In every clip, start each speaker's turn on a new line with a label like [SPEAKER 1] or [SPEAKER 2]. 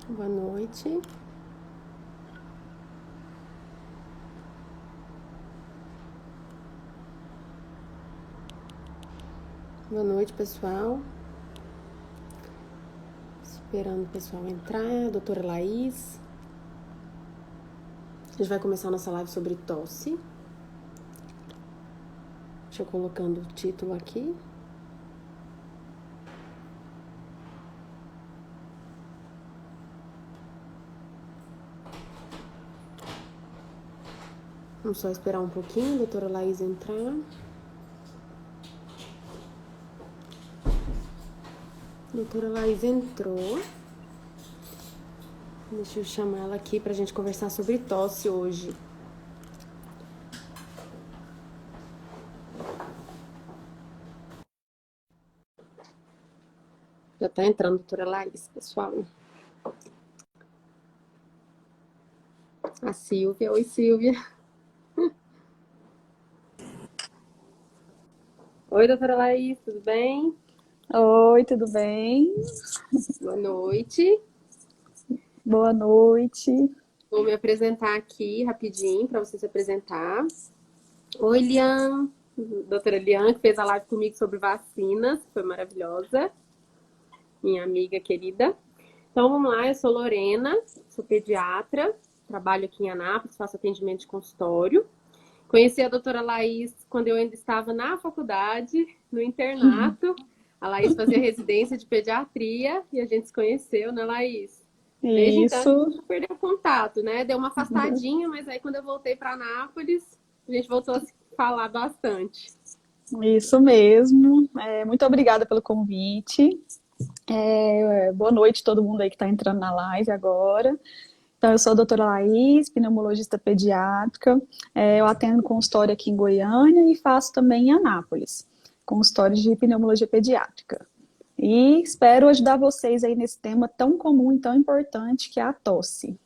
[SPEAKER 1] Boa noite. Boa noite, pessoal. Esperando o pessoal entrar. Doutora Laís. A gente vai começar a nossa live sobre tosse. Deixa eu colocando o título aqui. Vamos só esperar um pouquinho, a doutora Laís entrar. A doutora Laís entrou. Deixa eu chamar ela aqui pra gente conversar sobre tosse hoje. Já tá entrando a doutora Laís, pessoal. A Silvia. Oi, Silvia. Oi, doutora Laís, tudo bem?
[SPEAKER 2] Oi, tudo bem?
[SPEAKER 1] Boa noite.
[SPEAKER 2] Boa noite.
[SPEAKER 1] Vou me apresentar aqui rapidinho para você se apresentar. Oi, Lian, doutora Lian, que fez a live comigo sobre vacinas, foi maravilhosa, minha amiga querida. Então vamos lá, eu sou Lorena, sou pediatra, trabalho aqui em Anápolis, faço atendimento de consultório. Conheci a doutora Laís quando eu ainda estava na faculdade, no internato. A Laís fazia residência de pediatria e a gente se conheceu, né, Laís? Desde então a gente
[SPEAKER 2] Isso,
[SPEAKER 1] não perdeu contato, né? Deu uma afastadinha, mas aí quando eu voltei para Anápolis, a gente voltou a se falar bastante.
[SPEAKER 2] isso mesmo. Muito obrigada pelo convite. Boa noite a todo mundo aí que está entrando na live agora. Então, eu sou a doutora Laís, pneumologista pediátrica. Eu atendo consultório aqui em Goiânia e faço também em Anápolis, consultório de pneumologia pediátrica. E espero ajudar vocês aí nesse tema tão comum e tão importante que é a tosse.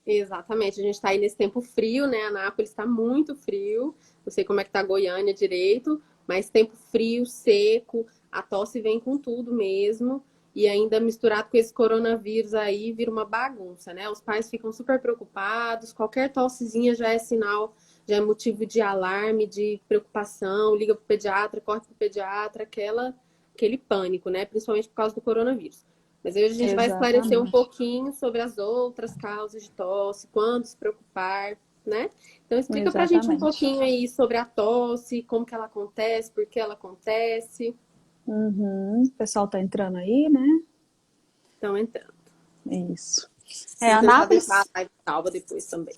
[SPEAKER 1] Exatamente, a gente está aí nesse tempo frio, né? Anápolis está muito frio. Não sei como é que tá Goiânia direito, mas tempo frio, seco, a tosse vem com tudo mesmo. E ainda misturado com esse coronavírus aí, vira uma bagunça, né? Os pais ficam super preocupados, qualquer tossezinha já é sinal, já é motivo de alarme, de preocupação, liga pro pediatra, corre pro pediatra, aquele pânico, né? Principalmente por causa do coronavírus. Mas hoje a gente vai esclarecer um
[SPEAKER 2] Exatamente.
[SPEAKER 1] pouquinho sobre as outras causas de tosse, quando se preocupar, né? Então explica pra gente um
[SPEAKER 2] Exatamente.
[SPEAKER 1] pouquinho aí sobre a tosse, como que ela acontece, por que ela acontece.
[SPEAKER 2] Uhum. O pessoal tá entrando aí, né?
[SPEAKER 1] Então entrando.
[SPEAKER 2] Isso.
[SPEAKER 1] Vamos tentar deixar
[SPEAKER 2] Anápolis,
[SPEAKER 1] a live salva depois também.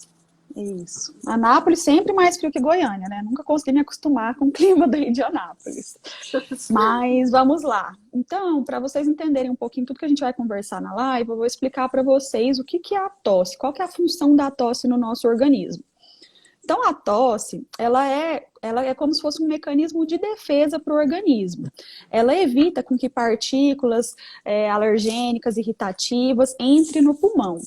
[SPEAKER 2] isso. Anápolis sempre mais frio que Goiânia, né? Nunca consegui me acostumar com o clima daí de Anápolis. Mas vamos lá. Então, para vocês entenderem um pouquinho tudo que a gente vai conversar na live, eu vou explicar para vocês o que que é a tosse, qual que é a função da tosse no nosso organismo. Então, a tosse, ela é como se fosse um mecanismo de defesa para o organismo. Ela evita com que partículas alergênicas, irritativas, entrem no pulmão.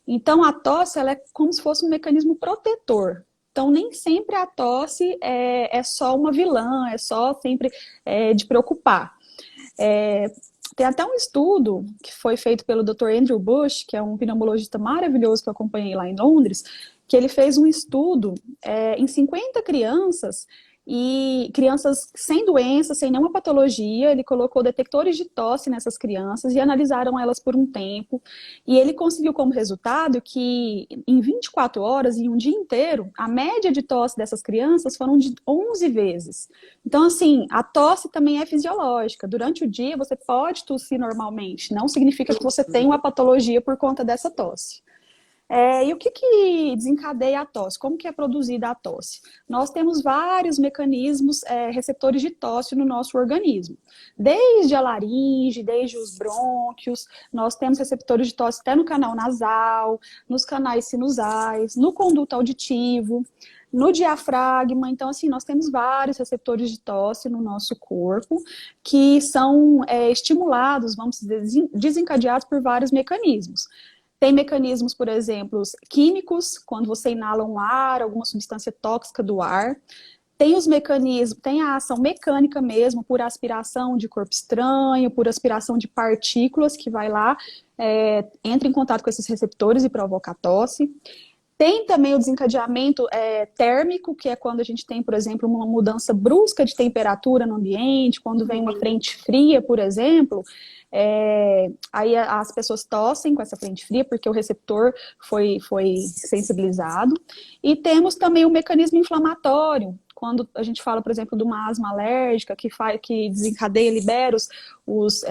[SPEAKER 2] Então, a tosse, ela é como se fosse um mecanismo protetor. Então, nem sempre a tosse é só uma vilã, é só sempre de preocupar. É, Tem até um estudo que foi feito pelo Dr. Andrew Bush, que é um pneumologista maravilhoso que eu acompanhei lá em Londres, que ele fez um estudo em 50 crianças, e crianças sem doença, sem nenhuma patologia, ele colocou detectores de tosse nessas crianças e analisaram elas por um tempo, e ele conseguiu como resultado que em 24 horas, em um dia inteiro, a média de tosse dessas crianças foram de 11 vezes. Então, assim, a tosse também é fisiológica. Durante o dia, você pode tossir normalmente. Não significa que você tem uma patologia por conta dessa tosse. E o que que desencadeia a tosse? Como que é produzida a tosse? Nós temos vários mecanismos receptores de tosse no nosso organismo. Desde a laringe, desde os brônquios, nós temos receptores de tosse até no canal nasal, nos canais sinusais, no conduto auditivo, no diafragma. Então, assim, nós temos vários receptores de tosse no nosso corpo que são estimulados, vamos dizer, desencadeados por vários mecanismos. Tem mecanismos, por exemplo, químicos, quando você inala um ar, alguma substância tóxica do ar. Tem os mecanismos, tem a ação mecânica mesmo, por aspiração de corpo estranho, por aspiração de partículas que vai lá, entra em contato com esses receptores e provoca a tosse. Tem também o desencadeamento térmico, que é quando a gente tem, por exemplo, uma mudança brusca de temperatura no ambiente, quando vem uma frente fria, por exemplo, aí as pessoas tossem com essa frente fria, porque o receptor foi sensibilizado. E temos também o mecanismo inflamatório, quando a gente fala, por exemplo, de uma asma alérgica, que desencadeia, libera os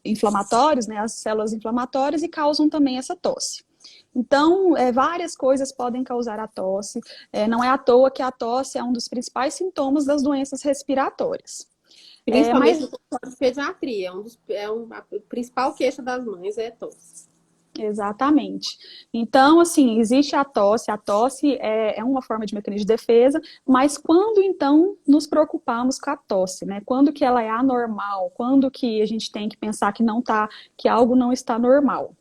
[SPEAKER 2] inflamatórios, né, as células inflamatórias, e causam também essa tosse. Então, várias coisas podem causar a tosse. Não é à toa que a tosse é um dos principais sintomas das doenças respiratórias.
[SPEAKER 1] Principalmente no consultório de pediatria. A principal queixa das mães é tosse.
[SPEAKER 2] Exatamente. Então, assim, existe a tosse é uma forma de mecanismo de defesa, mas quando, então, nos preocupamos com a tosse, né? Quando que ela é anormal? Quando que a gente tem que pensar que algo não está normal?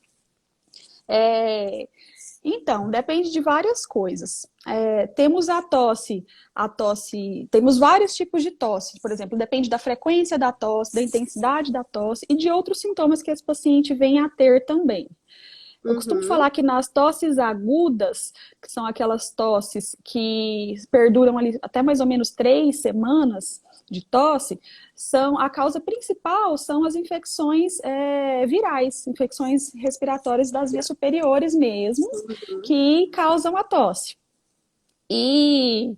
[SPEAKER 2] Então, depende de várias coisas. Temos temos vários tipos de tosse, por exemplo, depende da frequência da tosse, da intensidade da tosse e de outros sintomas que esse paciente vem a ter também. Eu costumo falar que nas tosses agudas, que são aquelas tosses que perduram ali até mais ou menos 3 semanas de tosse, a causa principal são as infecções virais, infecções respiratórias das vias superiores mesmo, que causam a tosse. E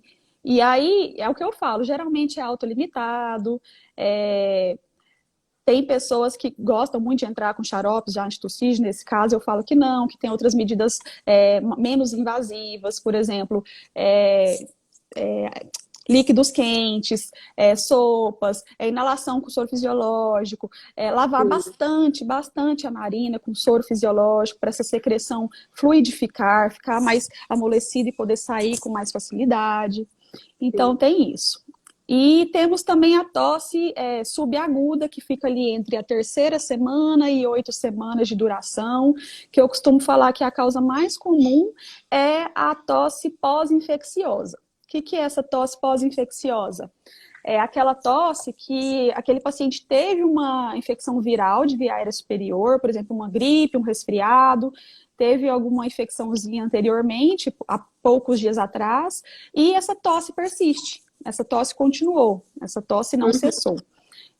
[SPEAKER 2] aí, é o que eu falo, geralmente é autolimitado, tem pessoas que gostam muito de entrar com xaropes de antitussígeno, nesse caso eu falo que não, que tem outras medidas menos invasivas, por exemplo, líquidos quentes, sopas, inalação com soro fisiológico, lavar bastante a narina com soro fisiológico para essa secreção fluidificar, ficar mais amolecida e poder sair com mais facilidade. Então tem isso. E temos também a tosse subaguda, que fica ali entre a 3ª semana e 8 semanas de duração, que eu costumo falar que a causa mais comum é a tosse pós-infecciosa. O que é essa tosse pós-infecciosa? É aquela tosse que aquele paciente teve uma infecção viral de via aérea superior, por exemplo, uma gripe, um resfriado, teve alguma infecçãozinha anteriormente, há poucos dias atrás, e essa tosse persiste. Essa tosse continuou, essa tosse não cessou.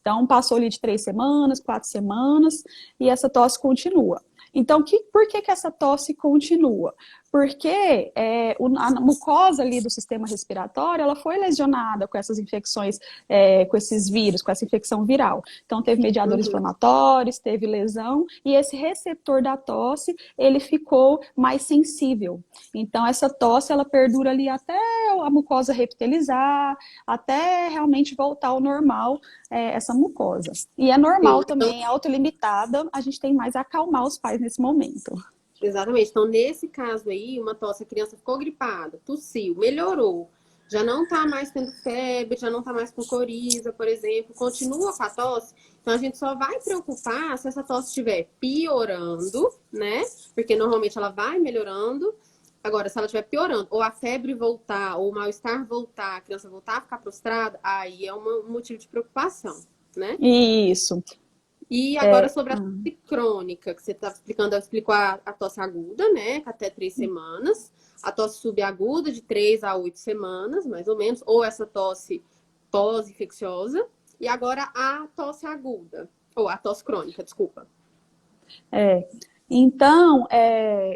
[SPEAKER 2] Então, passou ali de 3 semanas, 4 semanas, e essa tosse continua. Então, por que essa tosse continua? Porque a mucosa ali do sistema respiratório, ela foi lesionada com essas infecções, com esses vírus, com essa infecção viral. Então, teve mediadores inflamatórios, teve lesão, e esse receptor da tosse, ele ficou mais sensível. Então, essa tosse, ela perdura ali até a mucosa reptilizar, até realmente voltar ao normal, essa mucosa. E é normal também, autolimitada, a gente tem mais a acalmar os pais nesse momento.
[SPEAKER 1] Exatamente. Então, nesse caso aí, uma tosse, a criança ficou gripada, tossiu, melhorou, já não tá mais tendo febre, já não tá mais com coriza, por exemplo, continua com a tosse, então a gente só vai preocupar se essa tosse estiver piorando, né? Porque normalmente ela vai melhorando. Agora, se ela estiver piorando, ou a febre voltar, ou o mal-estar voltar, a criança voltar a ficar prostrada, aí é um motivo de preocupação, né?
[SPEAKER 2] Isso.
[SPEAKER 1] E agora sobre a tosse crônica, que você estava explicando, ela explicou a tosse aguda, né? Até 3 semanas. A tosse subaguda de 3 a 8 semanas, mais ou menos. Ou essa tosse pós-infecciosa. E agora a tosse aguda. Ou a tosse crônica, desculpa.
[SPEAKER 2] Então,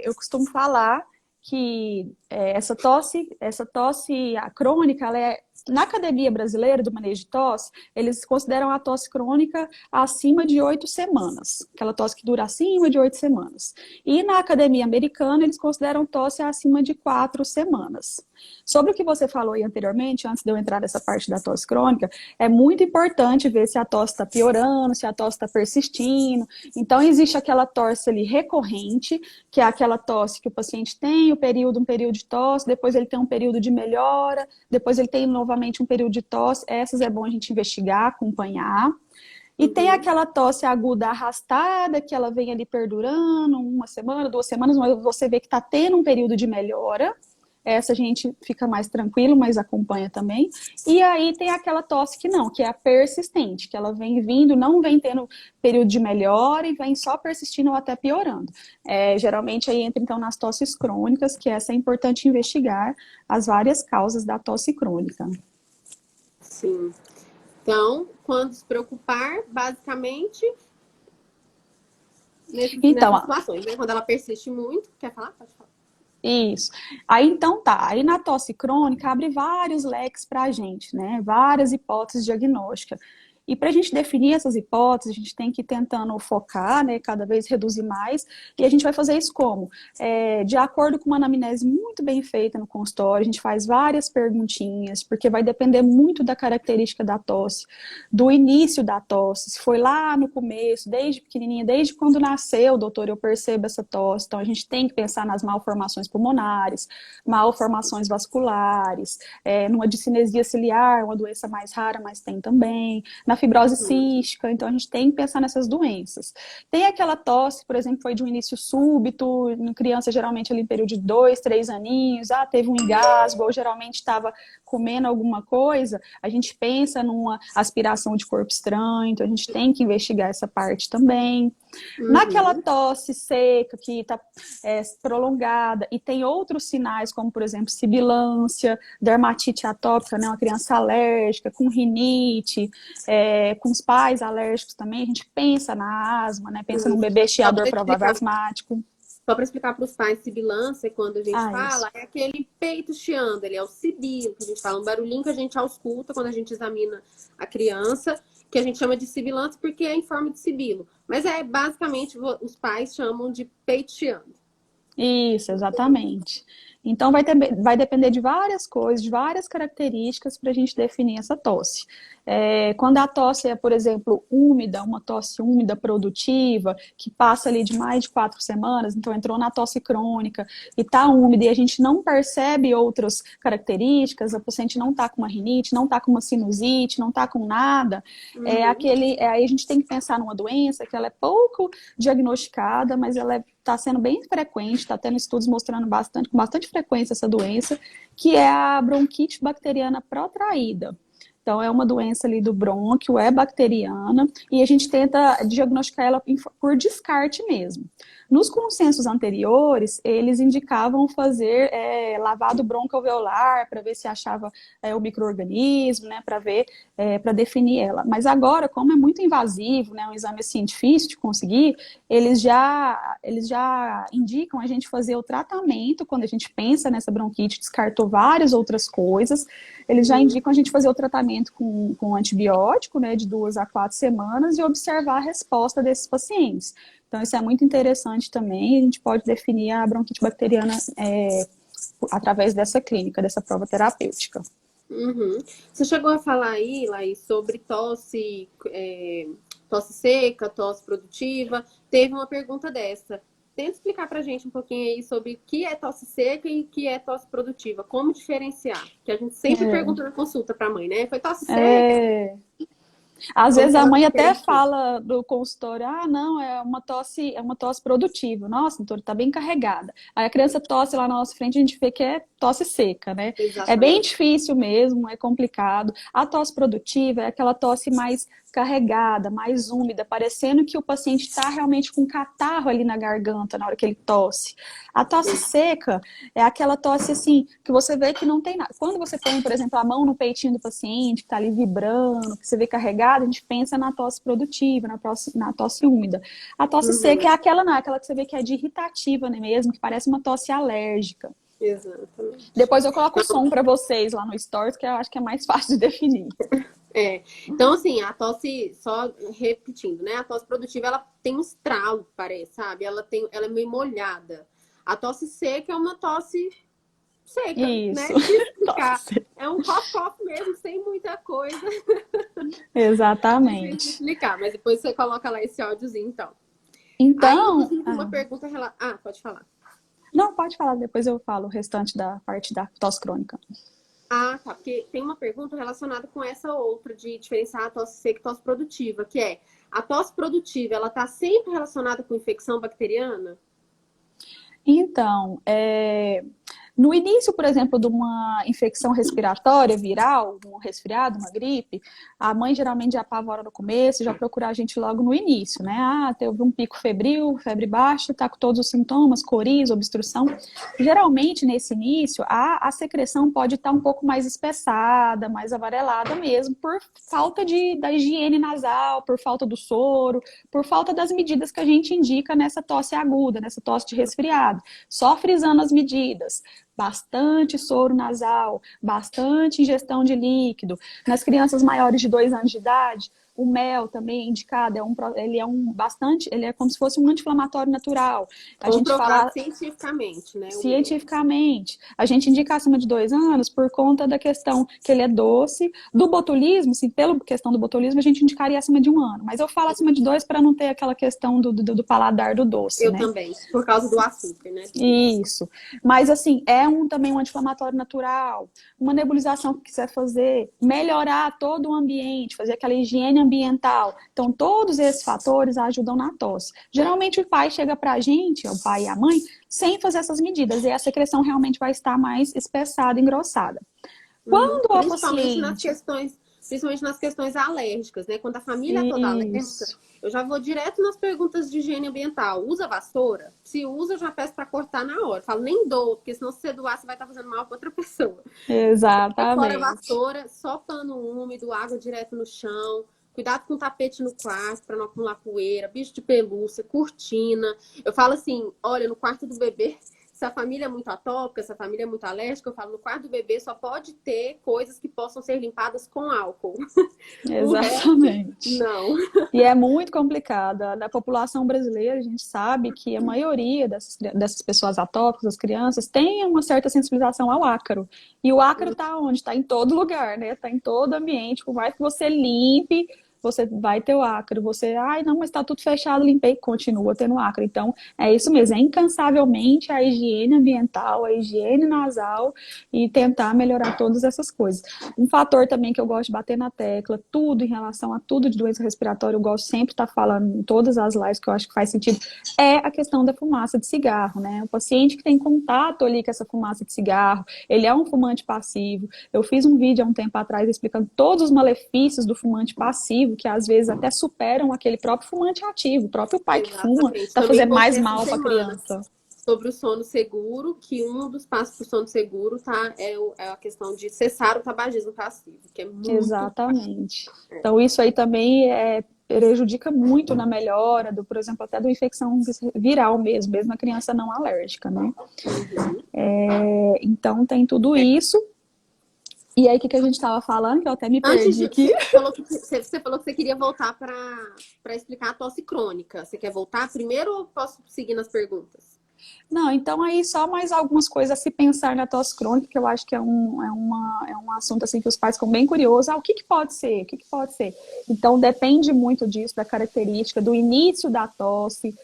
[SPEAKER 2] eu costumo falar que essa tosse crônica, ela na Academia Brasileira do Manejo de Tosse, eles consideram a tosse crônica acima de 8 semanas. Aquela tosse que dura acima de 8 semanas. E na Academia Americana, eles consideram tosse acima de 4 semanas. Sobre o que você falou aí anteriormente, antes de eu entrar nessa parte da tosse crônica, é muito importante ver se a tosse está piorando, se a tosse está persistindo. Então, existe aquela tosse ali recorrente, que é aquela tosse que o paciente tem, um período de tosse, depois ele tem um período de melhora, depois ele tem novamente um período de tosse. Essas é bom a gente investigar, acompanhar. E tem aquela tosse aguda arrastada, que ela vem ali perdurando 1 semana, 2 semanas, mas você vê que está tendo um período de melhora. essa a gente fica mais tranquilo, mas acompanha também. E aí tem aquela tosse que não, que é a persistente, que ela vem vindo, não vem tendo período de melhora e vem só persistindo ou até piorando. Geralmente aí entra então nas tosses crônicas, que essa é importante investigar as várias causas da tosse crônica.
[SPEAKER 1] Sim. Então, quando se preocupar, basicamente,
[SPEAKER 2] Então,
[SPEAKER 1] nessas situações, né? Quando ela persiste muito, quer falar? Pode falar.
[SPEAKER 2] isso. Aí então tá. Aí na tosse crônica abre vários leques para a gente, né? Várias hipóteses diagnósticas. E para a gente definir essas hipóteses, a gente tem que ir tentando focar, né? Cada vez reduzir mais. E a gente vai fazer isso como? De acordo com uma anamnese muito bem feita no consultório, a gente faz várias perguntinhas, porque vai depender muito da característica da tosse, do início da tosse. Se foi lá no começo, desde pequenininha, desde quando nasceu, doutor, eu percebo essa tosse. Então a gente tem que pensar nas malformações pulmonares, malformações vasculares, numa discinesia ciliar, uma doença mais rara, mas tem também, na fibrose cística, então a gente tem que pensar nessas doenças. Tem aquela tosse, por exemplo, que foi de um início súbito, em criança geralmente ali em período de 2, 3 aninhos, teve um engasgo, ou geralmente estava comendo alguma coisa, a gente pensa numa aspiração de corpo estranho, então a gente tem que investigar essa parte também. Naquela tosse seca, que está prolongada, e tem outros sinais, como, por exemplo, sibilância, dermatite atópica, né, uma criança alérgica, com rinite, com os pais alérgicos também, a gente pensa na asma, né, pensa no bebê chiador provável asmático.
[SPEAKER 1] Só para explicar para os pais, sibilância, quando a gente fala,
[SPEAKER 2] Isso.
[SPEAKER 1] é aquele peito chiando, ele é o sibilo, que a gente fala, um barulhinho que a gente ausculta quando a gente examina a criança, que a gente chama de sibilância porque é em forma de sibilo. Mas basicamente, os pais chamam de peito chiando.
[SPEAKER 2] Isso, exatamente. Então vai depender de várias coisas, de várias características para a gente definir essa tosse. Quando a tosse é, por exemplo, úmida, uma tosse úmida produtiva, que passa ali de mais de 4 semanas, então entrou na tosse crônica e está úmida e a gente não percebe outras características, a paciente não está com uma rinite, não está com uma sinusite, não está com nada, aí a gente tem que pensar numa doença que ela é pouco diagnosticada, mas ela está sendo bem frequente, está tendo estudos mostrando com bastante frequência essa doença, que é a bronquite bacteriana protraída. Então, é uma doença ali do brônquio, é bacteriana, e a gente tenta diagnosticar ela por descarte mesmo. Nos consensos anteriores, eles indicavam fazer lavado broncoalveolar para ver se achava o micro-organismo, né, para definir ela. Mas agora, como é muito invasivo, né, um exame assim difícil de conseguir, eles já indicam a gente fazer o tratamento quando a gente pensa nessa bronquite, descartou várias outras coisas, eles já indicam a gente fazer o tratamento com antibiótico, né, de 2 a 4 semanas e observar a resposta desses pacientes. Então, isso é muito interessante também. A gente pode definir a bronquite bacteriana através dessa clínica, dessa prova terapêutica.
[SPEAKER 1] Você chegou a falar aí, Laís, sobre tosse seca, tosse produtiva. Teve uma pergunta dessa. Tenta explicar pra gente um pouquinho aí sobre o que é tosse seca e o que é tosse produtiva. Como diferenciar? Que a gente sempre pergunta na consulta pra mãe, né? Foi tosse seca?
[SPEAKER 2] Às vezes a mãe até fala do consultório, não, é uma tosse produtiva. Nossa, doutora, tá bem carregada. Aí a criança tosse lá na nossa frente, a gente vê que é tosse seca, né?
[SPEAKER 1] Exatamente.
[SPEAKER 2] É bem difícil mesmo, é complicado. A tosse produtiva é aquela tosse mais carregada, mais úmida, parecendo que o paciente está realmente com catarro ali na garganta na hora que ele tosse. A tosse seca é aquela tosse assim, que você vê que não tem nada. Quando você põe, por exemplo, a mão no peitinho do paciente, que está ali vibrando, que você vê carregado, a gente pensa na tosse produtiva, na tosse úmida. A tosse seca é aquela que você vê que é de irritativa, né, mesmo, que parece uma tosse alérgica.
[SPEAKER 1] Exatamente.
[SPEAKER 2] Depois eu coloco o som para vocês lá no Stories, que eu acho que é mais fácil de definir.
[SPEAKER 1] Então, assim, a tosse, só repetindo, né? A tosse produtiva, ela tem um estralo, parece, sabe? Ela é meio molhada. A tosse seca é uma tosse seca,
[SPEAKER 2] Isso.
[SPEAKER 1] né? Se explicar. É um cough mesmo, sem muita coisa.
[SPEAKER 2] Exatamente.
[SPEAKER 1] Difícil explicar, mas depois você coloca lá esse áudiozinho, então.
[SPEAKER 2] Então...
[SPEAKER 1] Aí, inclusive, uma pergunta... pode falar.
[SPEAKER 2] Não, pode falar, depois eu falo o restante da parte da tosse crônica.
[SPEAKER 1] Tá, porque tem uma pergunta relacionada com essa outra, de diferenciar a tosse seca e tosse produtiva, que é, a tosse produtiva, ela tá sempre relacionada com infecção bacteriana?
[SPEAKER 2] Então, No início, por exemplo, de uma infecção respiratória viral, um resfriado, uma gripe, a mãe geralmente já apavora no começo, já procura a gente logo no início, né? Ah, teve um pico febril, febre baixa, tá com todos os sintomas, coriza, obstrução. Geralmente, nesse início, a secreção pode estar um pouco mais espessada, mais avarelada mesmo, por falta da higiene nasal, por falta do soro, por falta das medidas que a gente indica nessa tosse aguda, nessa tosse de resfriado. Só frisando as medidas. Bastante soro nasal, bastante ingestão de líquido. Nas crianças maiores de 2 anos de idade, o mel também é indicado, ele é como se fosse um anti-inflamatório natural. A gente
[SPEAKER 1] Comprovado
[SPEAKER 2] fala
[SPEAKER 1] cientificamente, né?
[SPEAKER 2] cientificamente. A gente indica acima de 2 anos por conta da questão que ele é doce. Do botulismo, sim, pela questão do botulismo, a gente indicaria acima de 1 ano. Mas eu falo acima de 2 para não ter aquela questão do paladar do doce,
[SPEAKER 1] Eu
[SPEAKER 2] né?
[SPEAKER 1] também, por causa do açúcar, né?
[SPEAKER 2] Isso. Mas, assim, também um anti-inflamatório natural. Uma nebulização que quiser fazer, melhorar todo o ambiente, fazer aquela higiene ambiental. Então, todos esses fatores ajudam na tosse. Geralmente, o pai chega pra gente, o pai e a mãe, sem fazer essas medidas. E a secreção realmente vai estar mais espessada, engrossada. Quando a paciente...
[SPEAKER 1] Principalmente nas questões alérgicas, né? Quando a família é toda alérgica,
[SPEAKER 2] Isso.
[SPEAKER 1] eu já vou direto nas perguntas de higiene ambiental. Usa vassoura? Se usa, eu já peço para cortar na hora. Eu falo, nem dou, porque senão se você doar, você vai estar fazendo mal para outra pessoa. Sai fora a
[SPEAKER 2] Exatamente.
[SPEAKER 1] vassoura, só pano úmido, água direto no chão. Cuidado com o tapete no quarto para não acumular poeira, bicho de pelúcia, cortina. Eu falo assim, olha, no quarto do bebê, se a família é muito atópica, se a família é muito alérgica, eu falo, no quarto do bebê só pode ter coisas que possam ser limpadas com álcool. O resto,
[SPEAKER 2] Exatamente.
[SPEAKER 1] não.
[SPEAKER 2] E é muito complicada. Na população brasileira, a gente sabe que a maioria dessas pessoas atópicas, as crianças, tem uma certa sensibilização ao ácaro. E o ácaro está onde? Está em todo lugar, né? Está em todo ambiente. Por mais que você limpe, você vai ter o ácaro. Você, ai, não, mas está tudo fechado, limpei, continua tendo ácaro. Então, é isso mesmo. É incansavelmente a higiene ambiental, a higiene nasal e tentar melhorar todas essas coisas. Um fator também que eu gosto de bater na tecla, tudo em relação a tudo de doença respiratória, eu gosto sempre de estar falando em todas as lives que eu acho que faz sentido, é a questão da fumaça de cigarro, né? O paciente que tem contato ali com essa fumaça de cigarro, ele é um fumante passivo. Eu fiz um vídeo há um tempo atrás explicando todos os malefícios do fumante passivo, que às vezes até superam aquele próprio fumante ativo. O próprio pai que fuma
[SPEAKER 1] Exatamente.
[SPEAKER 2] está
[SPEAKER 1] Também
[SPEAKER 2] fazendo mais
[SPEAKER 1] postei essa
[SPEAKER 2] mal para a
[SPEAKER 1] semana
[SPEAKER 2] criança.
[SPEAKER 1] sobre o sono seguro, que um dos passos para o sono seguro é a questão de cessar o tabagismo passivo, que é muito.
[SPEAKER 2] Exatamente. Então, isso aí também prejudica muito na melhora, por exemplo, até da infecção viral mesmo na criança não alérgica, né?
[SPEAKER 1] Uhum.
[SPEAKER 2] Então, tem tudo isso. E aí, o que a gente estava falando, que eu até me perdi aqui.
[SPEAKER 1] Você falou que você queria voltar para explicar a tosse crônica. Você quer voltar primeiro ou posso seguir nas perguntas?
[SPEAKER 2] Não, então aí só mais algumas coisas a se pensar na tosse crônica, que eu acho que é um assunto assim que os pais ficam bem curiosos. O que pode ser? O que pode ser? Então depende muito disso, da característica, do início da tosse,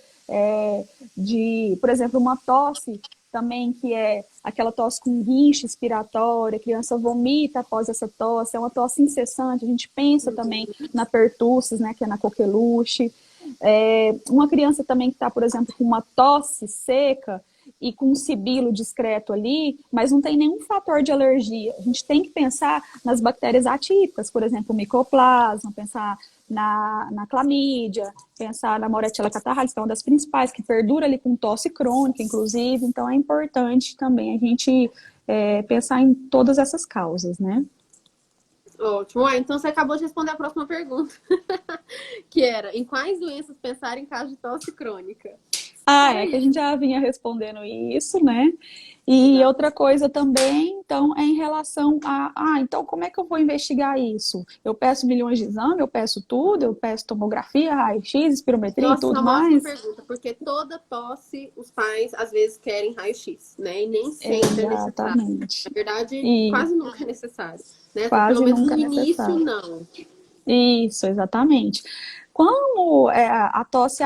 [SPEAKER 2] por exemplo, uma tosse também que é aquela tosse com guincho expiratória, a criança vomita após essa tosse, é uma tosse incessante, a gente pensa também na pertussis, né, que é na coqueluche. Uma criança também que está, por exemplo, com uma tosse seca e com um sibilo discreto ali, mas não tem nenhum fator de alergia. A gente tem que pensar nas bactérias atípicas, por exemplo, o micoplasma, pensar na clamídia, pensar na Moretella catarrhalis, que é uma das principais, que perdura ali com tosse crônica, inclusive. Então, é importante também a gente pensar em todas essas causas, né?
[SPEAKER 1] Ótimo. Então você acabou de responder a próxima pergunta, que era, em quais doenças pensar em caso de tosse crônica?
[SPEAKER 2] É que a gente já vinha respondendo isso, né? E
[SPEAKER 1] Exato.
[SPEAKER 2] outra coisa também, então, é em relação então como é que eu vou investigar isso? Eu peço milhões de exames, eu peço tudo, eu peço tomografia, raio-x, espirometria e
[SPEAKER 1] Nossa,
[SPEAKER 2] tudo
[SPEAKER 1] é uma ótima
[SPEAKER 2] mais?
[SPEAKER 1] pergunta, porque toda tosse os pais às vezes querem raio-x, né? E nem sempre é necessário.
[SPEAKER 2] Exatamente.
[SPEAKER 1] Na verdade,
[SPEAKER 2] E
[SPEAKER 1] quase nunca é necessário, né? Pelo
[SPEAKER 2] quase
[SPEAKER 1] menos
[SPEAKER 2] nunca
[SPEAKER 1] no
[SPEAKER 2] é
[SPEAKER 1] início,
[SPEAKER 2] necessário.
[SPEAKER 1] não.
[SPEAKER 2] Isso, exatamente. Como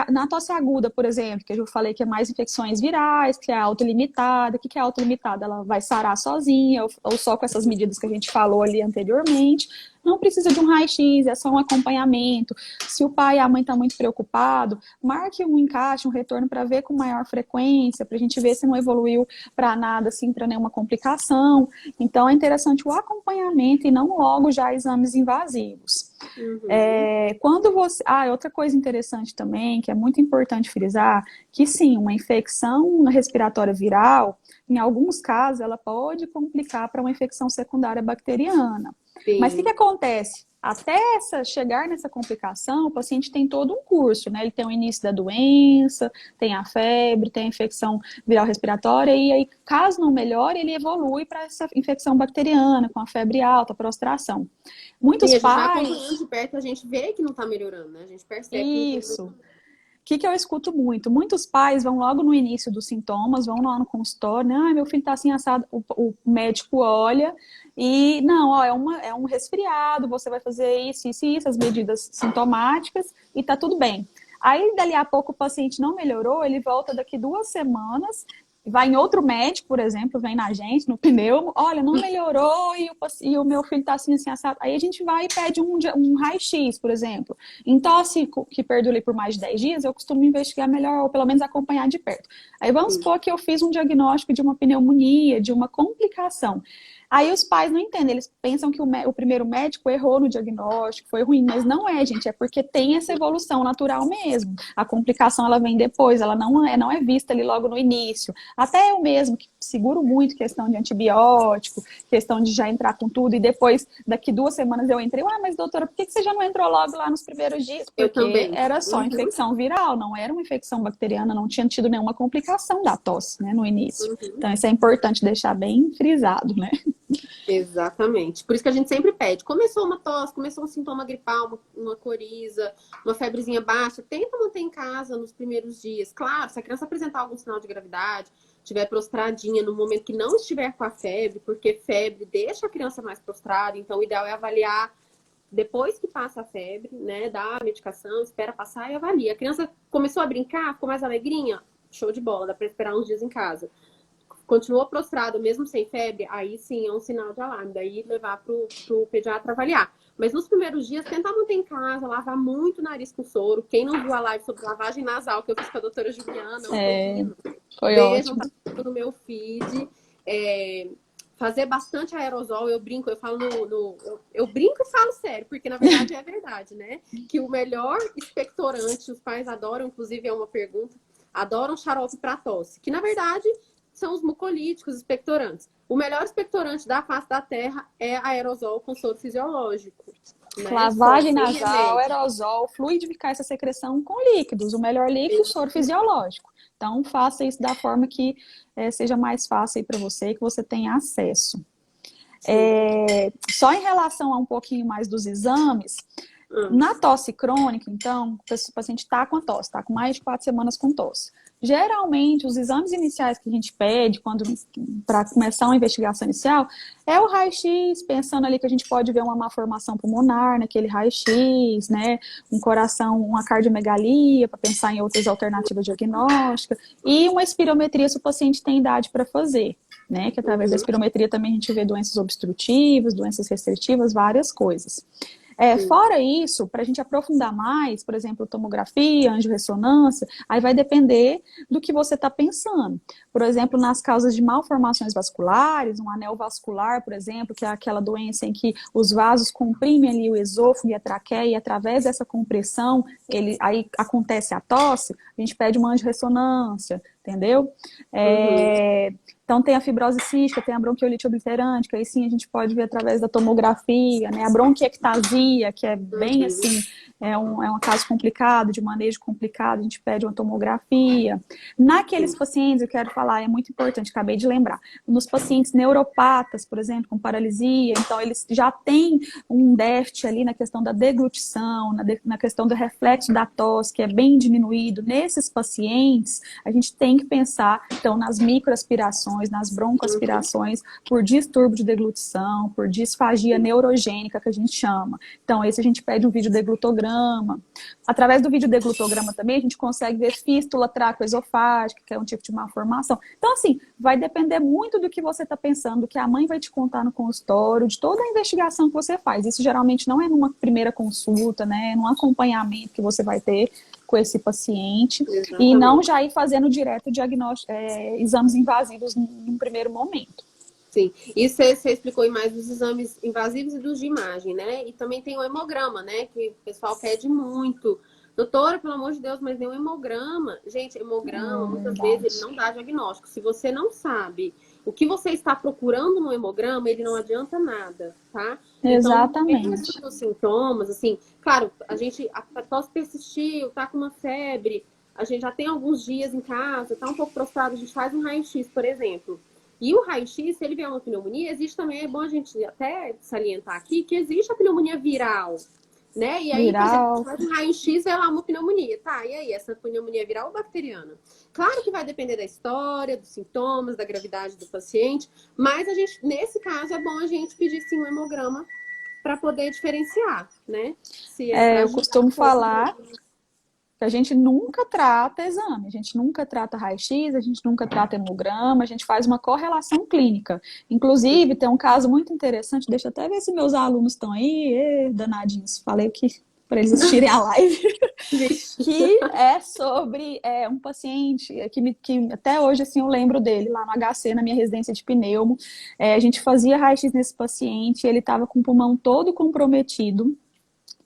[SPEAKER 2] na tosse aguda, por exemplo, que eu falei que é mais infecções virais, que é autolimitada, o que é autolimitada? Ela vai sarar sozinha, ou só com essas medidas que a gente falou ali anteriormente. não precisa de um raio-x, é só um acompanhamento. Se o pai e a mãe estão muito preocupados, marque um encaixe, um retorno para ver com maior frequência, para a gente ver se não evoluiu para nada, assim, para nenhuma complicação. Então, é interessante o acompanhamento e não logo já exames invasivos. Quando você... outra coisa interessante também, que é muito importante frisar, que sim, uma infecção respiratória viral, em alguns casos, ela pode complicar para uma infecção secundária bacteriana. Sim. Mas o que acontece? Até chegar nessa complicação, o paciente tem todo um curso, né? Ele tem o início da doença, tem a febre, tem a infecção viral respiratória, e aí, caso não melhore, ele evolui para essa infecção bacteriana, com a febre alta, prostração. Muitos
[SPEAKER 1] Sim, a gente
[SPEAKER 2] pais...
[SPEAKER 1] vai acompanhando de perto, a gente vê que não está melhorando, né? A gente percebe que
[SPEAKER 2] isso. O que eu escuto muito? Muitos pais vão logo no início dos sintomas, vão lá no consultório, né? Meu filho tá assim assado, o médico olha e, não, ó, é um resfriado, você vai fazer isso, isso e isso, as medidas sintomáticas e tá tudo bem. Aí, dali a pouco, o paciente não melhorou, ele volta daqui 2 semanas, vai em outro médico, por exemplo, vem na gente, no pneumo, olha, não melhorou e o meu filho tá assim, assim, assado. Aí a gente vai e pede um raio-x, por exemplo. Em tosse que perdure por mais de 10 dias, eu costumo investigar melhor, ou pelo menos acompanhar de perto. Aí vamos supor que eu fiz um diagnóstico de uma pneumonia, de uma complicação. Aí os pais não entendem, eles pensam que o primeiro médico errou no diagnóstico, foi ruim, mas não é, gente, é porque tem essa evolução natural mesmo. A complicação, ela vem depois, ela não é vista ali logo no início. Até eu mesmo, que seguro muito questão de antibiótico, questão de já entrar com tudo, e depois, daqui 2 semanas eu entrei, mas doutora, por que você já não entrou logo lá nos primeiros dias? Porque
[SPEAKER 1] eu também.
[SPEAKER 2] Era só infecção viral, não era uma infecção bacteriana, não tinha tido nenhuma complicação da tosse, né, no início. Então, isso é importante deixar bem frisado, né?
[SPEAKER 1] Exatamente. Por isso que a gente sempre pede. Começou uma tosse, começou um sintoma gripal, uma coriza, uma febrezinha baixa, tenta manter em casa nos primeiros dias. Claro, se a criança apresentar algum sinal de gravidade, estiver prostradinha no momento que não estiver com a febre, porque febre deixa a criança mais prostrada, então o ideal é avaliar depois que passa a febre, né? Dá a medicação, espera passar e avalia. A criança começou a brincar, ficou mais alegrinha, show de bola, dá para esperar uns dias em casa. Continuou prostrado, mesmo sem febre, aí sim é um sinal de alarme. Daí levar pro pediatra avaliar. Mas nos primeiros dias, tentar manter em casa, lavar muito o nariz com soro. Quem não viu a live sobre lavagem nasal que eu fiz com a doutora Juliana,
[SPEAKER 2] foi ótimo.
[SPEAKER 1] Tá no meu feed. Fazer bastante aerosol, eu brinco, eu falo eu brinco e falo sério, porque na verdade é verdade, né? Que o melhor expectorante, os pais adoram, inclusive é uma pergunta, adoram xarope para tosse, que na verdade são os mucolíticos, expectorantes. O melhor expectorante da face da terra é aerosol com soro fisiológico. Né?
[SPEAKER 2] Lavagem nasal, aerosol, fluidificar essa secreção com líquidos. O melhor líquido, soro fisiológico. Então, faça isso da forma que seja mais fácil para você, que você tenha acesso. Só em relação a um pouquinho mais dos exames, na tosse crônica, então, o paciente está com a tosse, está com mais de 4 semanas com tosse. Geralmente, os exames iniciais que a gente pede para começar uma investigação inicial é o raio-x, pensando ali que a gente pode ver uma malformação pulmonar naquele raio-x, né? Um coração, uma cardiomegalia, para pensar em outras alternativas diagnósticas, e uma espirometria se o paciente tem idade para fazer, né? Que através da espirometria também a gente vê doenças obstrutivas, doenças restritivas, várias coisas. Fora isso, para a gente aprofundar mais, por exemplo, tomografia, angiorressonância, aí vai depender do que você está pensando. Por exemplo, nas causas de malformações vasculares, um anel vascular, por exemplo, que é aquela doença em que os vasos comprimem ali o esôfago e a traqueia, e através dessa compressão, aí acontece a tosse, a gente pede uma angiorressonância, entendeu? Então, tem a fibrose cística, tem a bronquiolite obliterante, que aí sim a gente pode ver através da tomografia, né? A bronquiectasia, que é bem assim, é um caso complicado, de manejo complicado, a gente pede uma tomografia. Naqueles pacientes, eu quero falar, é muito importante, acabei de lembrar, nos pacientes neuropatas, por exemplo, com paralisia, então eles já têm um déficit ali na questão da deglutição, na questão do reflexo da tosse, que é bem diminuído. Nesses pacientes, a gente tem que pensar, então, nas microaspirações, aspirações, nas broncoaspirações, por distúrbio de deglutição, por disfagia neurogênica, que a gente chama. Então, esse a gente pede um videodeglutograma. Através do videodeglutograma também, a gente consegue ver fístula traqueoesofágica, que é um tipo de malformação. Então, assim, vai depender muito do que você está pensando, do que a mãe vai te contar no consultório, de toda a investigação que você faz. Isso geralmente não é numa primeira consulta, né? É num acompanhamento que você vai ter com esse paciente. Exatamente. E não já ir fazendo direto diagnóstico, exames invasivos num primeiro momento.
[SPEAKER 1] Sim, isso você explicou mais dos exames invasivos e dos de imagem, né? E também tem o hemograma, né? Que o pessoal pede muito. Doutora, pelo amor de Deus, mas nem um hemograma. Gente, hemograma, muitas vezes, ele não dá diagnóstico. Se você não sabe o que você está procurando no hemograma, ele não adianta nada, tá?
[SPEAKER 2] Exatamente.
[SPEAKER 1] Então, os sintomas, assim, claro, a tosse persistiu, tá com uma febre, a gente já tem alguns dias em casa, tá um pouco prostrado, a gente faz um raio-x, por exemplo. E o raio-x, se ele vier uma pneumonia, existe também, é bom a gente até salientar aqui, que existe a pneumonia viral, né? E aí,
[SPEAKER 2] viral.
[SPEAKER 1] por exemplo, faz um raio-x e é lá uma pneumonia. Tá, e aí, essa pneumonia viral ou bacteriana? Claro que vai depender da história, dos sintomas, da gravidade do paciente, mas a gente, nesse caso, é bom a gente pedir sim um hemograma para poder diferenciar, né? Se
[SPEAKER 2] eu costumo falar que a gente nunca trata exame, a gente nunca trata raio-x, a gente nunca trata hemograma, a gente faz uma correlação clínica. Inclusive, tem um caso muito interessante, deixa eu até ver se meus alunos estão aí, danadinhos, falei que para eles assistirem a live, que é sobre um paciente que até hoje assim, eu lembro dele, lá no HC, na minha residência de pneumo. A gente fazia raio-x nesse paciente, ele estava com o pulmão todo comprometido,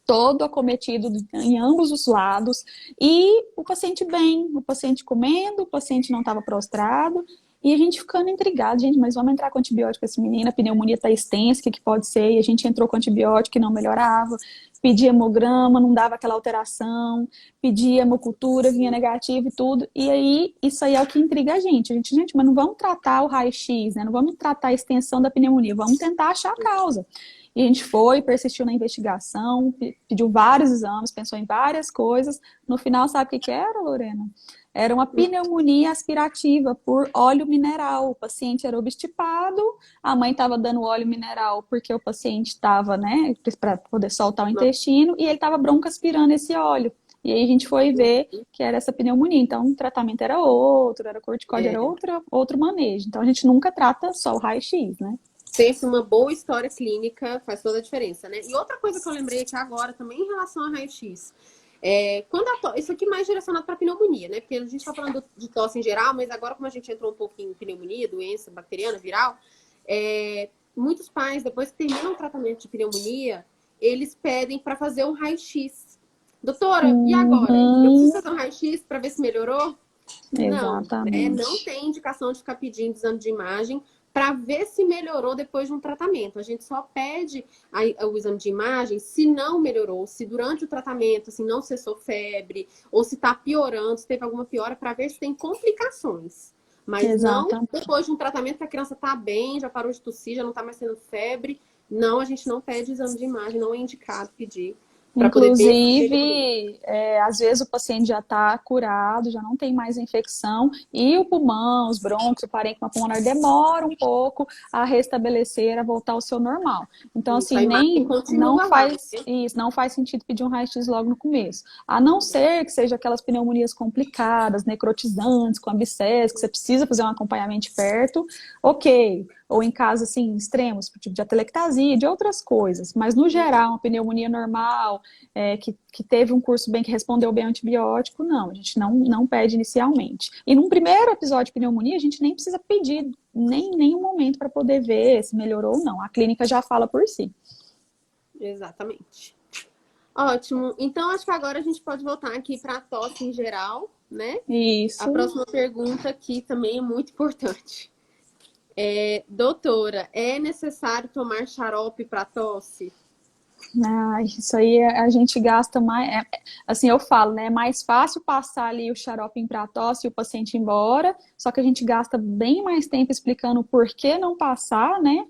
[SPEAKER 2] todo acometido em ambos os lados, e o paciente bem, o paciente comendo, o paciente não estava prostrado, e a gente ficando intrigado, gente, mas vamos entrar com antibiótico esse menino, a pneumonia está extensa, o que pode ser? E a gente entrou com antibiótico e não melhorava, pedia hemograma, não dava aquela alteração, pedia hemocultura, vinha negativo e tudo, e aí, isso aí é o que intriga a gente, mas não vamos tratar o raio-x, né? Não vamos tratar a extensão da pneumonia, vamos tentar achar a causa. E a gente foi, persistiu na investigação, pediu vários exames, pensou em várias coisas. No final, sabe o que era, Lorena? Era uma pneumonia aspirativa por óleo mineral. O paciente era obstipado, a mãe estava dando óleo mineral porque o paciente estava, né, para poder soltar o intestino, e ele estava broncoaspirando esse óleo. E aí a gente foi ver que era essa pneumonia. Então, o tratamento era outro, era corticóide, era outro manejo. Então, a gente nunca trata só o raio-x, né?
[SPEAKER 1] Sempre uma boa história clínica faz toda a diferença, né? E outra coisa que eu lembrei aqui agora, também em relação ao raio-x, isso aqui mais direcionado para pneumonia, né? Porque a gente está falando de tosse em geral, mas agora, como a gente entrou um pouquinho em pneumonia, doença bacteriana, viral, muitos pais, depois que terminam o tratamento de pneumonia, eles pedem para fazer um raio-x. Doutora, e agora? Eu preciso fazer um raio-x para ver se melhorou?
[SPEAKER 2] Exatamente.
[SPEAKER 1] Não tem indicação de ficar pedindo exame de imagem para ver se melhorou depois de um tratamento. A gente só pede o exame de imagem se não melhorou, se durante o tratamento assim, não cessou febre, ou se está piorando, se teve alguma piora, para ver se tem complicações. Mas não depois de um tratamento que a criança está bem, já parou de tossir, já não está mais tendo febre. Não, a gente não pede exame de imagem, não é indicado pedir.
[SPEAKER 2] Inclusive, às vezes o paciente já está curado, já não tem mais infecção, e o pulmão, os brônquios, o parênquima pulmonar demora um pouco a restabelecer, a voltar ao seu normal. Então, assim, não faz sentido pedir um raio-x logo no começo. A não ser que seja aquelas pneumonias complicadas, necrotizantes, com abscesso, que você precisa fazer um acompanhamento de perto, ok. Ou em casos, assim, extremos, tipo de atelectasia, de outras coisas. Mas, no geral, uma pneumonia normal, que teve um curso bem, que respondeu bem ao antibiótico, não, a gente não pede inicialmente. E num primeiro episódio de pneumonia, a gente nem precisa pedir nenhum momento para poder ver se melhorou ou não. A clínica já fala por si.
[SPEAKER 1] Exatamente. Ótimo. Então, acho que agora a gente pode voltar aqui para a tosse em geral, né?
[SPEAKER 2] Isso.
[SPEAKER 1] A próxima pergunta aqui também é muito importante. Doutora, é necessário tomar xarope para tosse?
[SPEAKER 2] Isso aí a gente gasta mais, assim eu falo, né? É mais fácil passar ali o xarope para tosse e o paciente ir embora, só que a gente gasta bem mais tempo explicando por que não passar, né?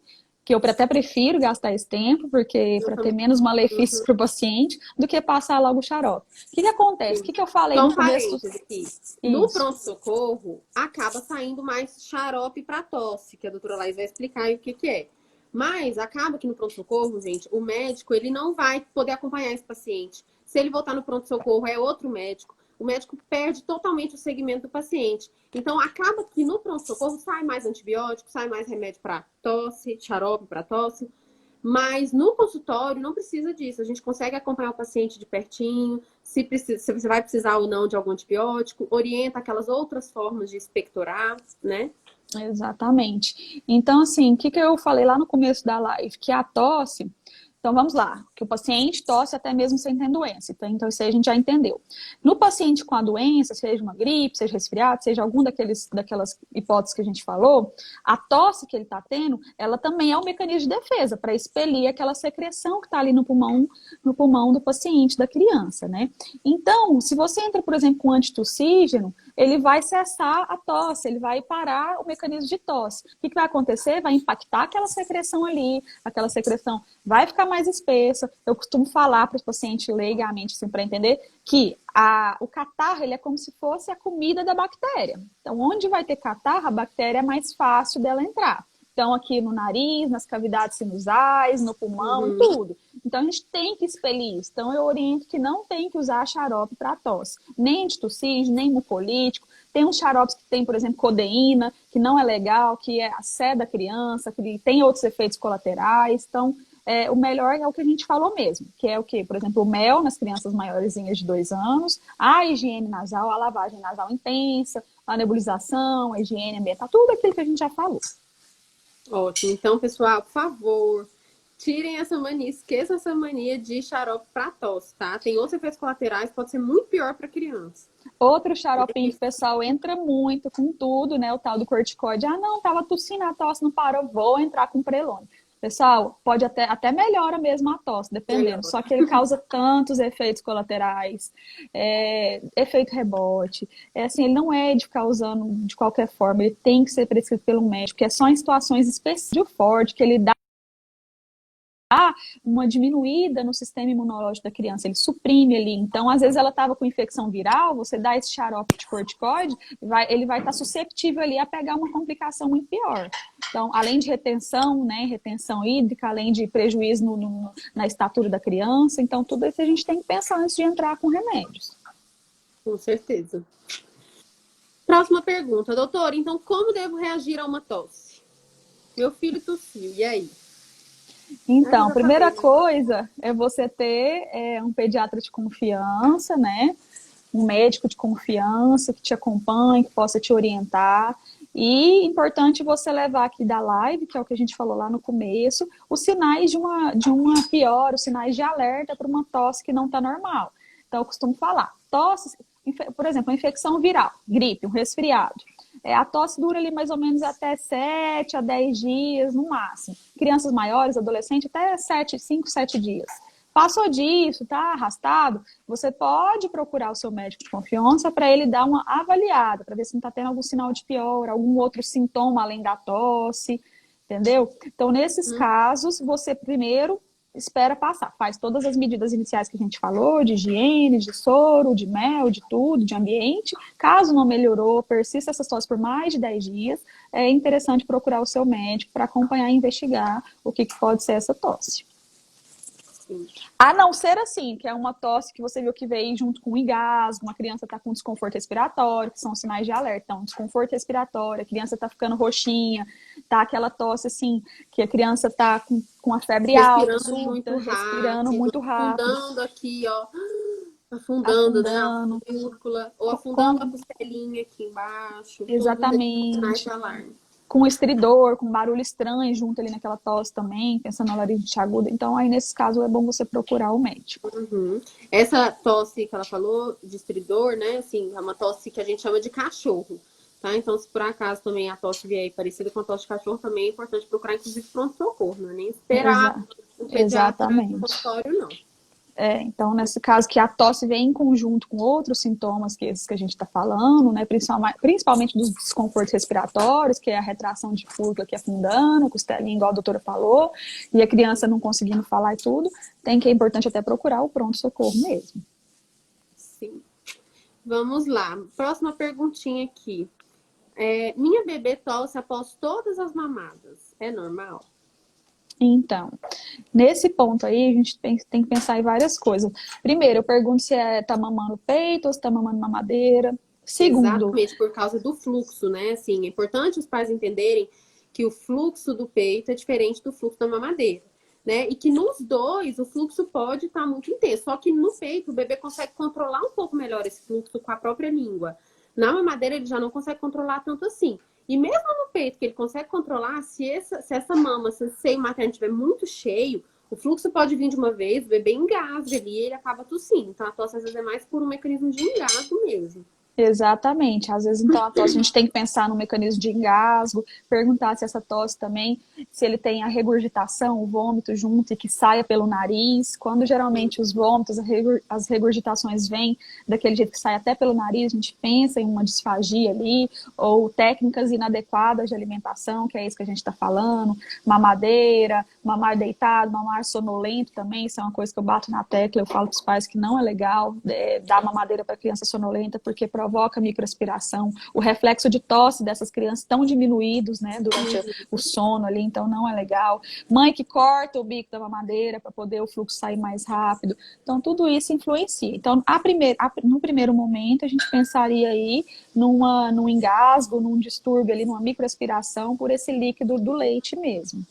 [SPEAKER 2] que eu até prefiro gastar esse tempo, porque para ter menos malefícios para o paciente, do que passar logo o xarope. O que acontece? O que eu falei
[SPEAKER 1] Só
[SPEAKER 2] no
[SPEAKER 1] um
[SPEAKER 2] começo?
[SPEAKER 1] parênteses aqui. No
[SPEAKER 2] Isso,
[SPEAKER 1] pronto-socorro, acaba saindo mais xarope para tosse, que a doutora Laís vai explicar aí o que é. Mas acaba que no pronto-socorro, gente, o médico ele não vai poder acompanhar esse paciente. Se ele voltar no pronto-socorro, é outro médico. O médico perde totalmente o segmento do paciente. Então, acaba que no pronto-socorro sai mais antibiótico, sai mais remédio para tosse, xarope para tosse. Mas no consultório não precisa disso. A gente consegue acompanhar o paciente de pertinho, se você vai precisar ou não de algum antibiótico, orienta aquelas outras formas de expectorar, né?
[SPEAKER 2] exatamente. Então, assim, o que eu falei lá no começo da live? Que a tosse. Então, vamos lá, que o paciente tosse até mesmo sem ter doença. Então, isso aí a gente já entendeu. No paciente com a doença, seja uma gripe, seja resfriado, seja algum daquelas hipóteses que a gente falou, a tosse que ele está tendo, ela também é um mecanismo de defesa para expelir aquela secreção que está ali no pulmão do paciente, da criança, né? Então, se você entra, por exemplo, com antitussígeno, ele vai cessar a tosse, ele vai parar o mecanismo de tosse. O que vai acontecer? Vai impactar aquela secreção ali, aquela secreção vai ficar mais espessa. Eu costumo falar para os pacientes leigamente, assim, para entender, que o catarro ele é como se fosse a comida da bactéria. Então, onde vai ter catarro, a bactéria é mais fácil dela entrar. Então, aqui no nariz, nas cavidades sinusais, no pulmão, em tudo. Então, a gente tem que expelir isso. Então, eu oriento que não tem que usar xarope para tosse. Nem antitussígeno, nem mucolítico. Tem uns xaropes que tem, por exemplo, codeína, que não é legal, que é a sede da criança, que tem outros efeitos colaterais. Então, o melhor é o que a gente falou mesmo, que é o quê? Por exemplo, o mel nas crianças maiorzinhas de 2 anos, a higiene nasal, a lavagem nasal intensa, a nebulização, a higiene ambiental, tudo aquilo que a gente já falou.
[SPEAKER 1] Ótimo. Então, pessoal, por favor, tirem essa mania, esqueçam essa mania de xarope para tosse, tá? Tem outros efeitos colaterais, pode ser muito pior para criança.
[SPEAKER 2] Outro xaropinho que o pessoal entra muito com tudo, né? O tal do corticoide. Ah, não, tava tossindo, a tosse não parou, vou entrar com prelone. Pessoal, pode até melhora mesmo a tosse, dependendo.
[SPEAKER 1] Melhora.
[SPEAKER 2] Só que ele causa tantos efeitos colaterais, efeito rebote. Assim, ele não é de ficar usando de qualquer forma, ele tem que ser prescrito pelo médico, porque é só em situações específicas forte que ele dá uma diminuída no sistema imunológico da criança, ele suprime ali. Então, às vezes ela estava com infecção viral, você dá esse xarope de corticoide, ele vai estar susceptível ali a pegar uma complicação muito pior. Então, além de retenção, né, retenção hídrica, além de prejuízo na estatura da criança, então tudo isso a gente tem que pensar antes de entrar com remédios.
[SPEAKER 1] Com certeza. Próxima pergunta, doutor, então como devo reagir a uma tosse? Meu filho tossiu, e aí?
[SPEAKER 2] Então, a primeira coisa é você ter um pediatra de confiança, né? Um médico de confiança que te acompanhe, que possa te orientar. E importante você levar aqui da live, que é o que a gente falou lá no começo, os sinais de uma pior, os sinais de alerta para uma tosse que não está normal. Então, eu costumo falar, tosse, por exemplo, uma infecção viral, gripe, um resfriado. A tosse dura ali mais ou menos até 7 a 10 dias no máximo. Crianças maiores, adolescentes, até 5, 7 dias. Passou disso, tá arrastado, você pode procurar o seu médico de confiança para ele dar uma avaliada, para ver se não está tendo algum sinal de pior, algum outro sintoma além da tosse, entendeu? Então, nesses casos, você primeiro espera passar, faz todas as medidas iniciais que a gente falou, de higiene, de soro, de mel, de tudo, de ambiente. Caso não melhorou, persista essa tosse por mais de 10 dias, é interessante procurar o seu médico para acompanhar e investigar o que pode ser essa tosse. A não ser assim, que é uma tosse que você viu que veio junto com um engasgo, uma criança está com desconforto respiratório, que são sinais de alerta. Então, desconforto respiratório, a criança está ficando roxinha, tá aquela tosse assim, que a criança está com a febre alta, surta, respirando muito rápido.
[SPEAKER 1] Afundando aqui, ó. Afundando, né? A vírgula, ou afundando a costelinha aqui embaixo.
[SPEAKER 2] Exatamente.
[SPEAKER 1] Sinais de alarme.
[SPEAKER 2] Com estridor, com barulho estranho junto ali naquela tosse também, pensando na laringite aguda. Então, aí nesse caso é bom você procurar o médico.
[SPEAKER 1] Essa tosse que ela falou, de estridor, né? Assim, é uma tosse que a gente chama de cachorro, tá? Então, se por acaso também a tosse vier parecida com a tosse de cachorro, também é importante procurar, inclusive, pronto-socorro, não é nem esperar o pediatra no consultório, não.
[SPEAKER 2] Então, nesse caso, que a tosse vem em conjunto com outros sintomas que esses que a gente está falando, né? Principalmente dos desconfortos respiratórios, que é a retração de fluxo aqui afundando, costelinha, igual a doutora falou, e a criança não conseguindo falar e tudo, que é importante até procurar o pronto-socorro mesmo.
[SPEAKER 1] Sim. Vamos lá. Próxima perguntinha aqui. Minha bebê tosse após todas as mamadas. É normal?
[SPEAKER 2] Então, nesse ponto aí, a gente tem que pensar em várias coisas. Primeiro, eu pergunto se tá mamando peito ou se tá mamando mamadeira. Segundo,
[SPEAKER 1] exatamente, por causa do fluxo, né? Assim, é importante os pais entenderem que o fluxo do peito é diferente do fluxo da mamadeira, né? E que nos dois o fluxo pode estar muito intenso, só que no peito o bebê consegue controlar um pouco melhor esse fluxo com a própria língua. Na mamadeira ele já não consegue controlar tanto assim. E mesmo no peito que ele consegue controlar, se essa mama, se o seio materno estiver muito cheio, o fluxo pode vir de uma vez, o bebê engasga ali e ele acaba tossindo. Então a tosse às vezes é mais por um mecanismo de engasgo mesmo.
[SPEAKER 2] exatamente. Às vezes, então, a tosse, a gente tem que pensar no mecanismo de engasgo, perguntar se essa tosse também, se ele tem a regurgitação, o vômito junto e que saia pelo nariz. Quando geralmente os vômitos, as regurgitações vêm daquele jeito que sai até pelo nariz, a gente pensa em uma disfagia ali, ou técnicas inadequadas de alimentação, que é isso que a gente está falando, mamadeira, mamar deitado, mamar sonolento também, isso é uma coisa que eu bato na tecla, eu falo para os pais que não é legal dar mamadeira para criança sonolenta, porque provoca microaspiração, o reflexo de tosse dessas crianças estão diminuídos, né, durante o sono ali, então não é legal. Mãe que corta o bico da mamadeira para poder o fluxo sair mais rápido, então tudo isso influencia. Então, no primeiro momento, a gente pensaria aí num engasgo, num distúrbio ali, numa microaspiração por esse líquido do leite mesmo.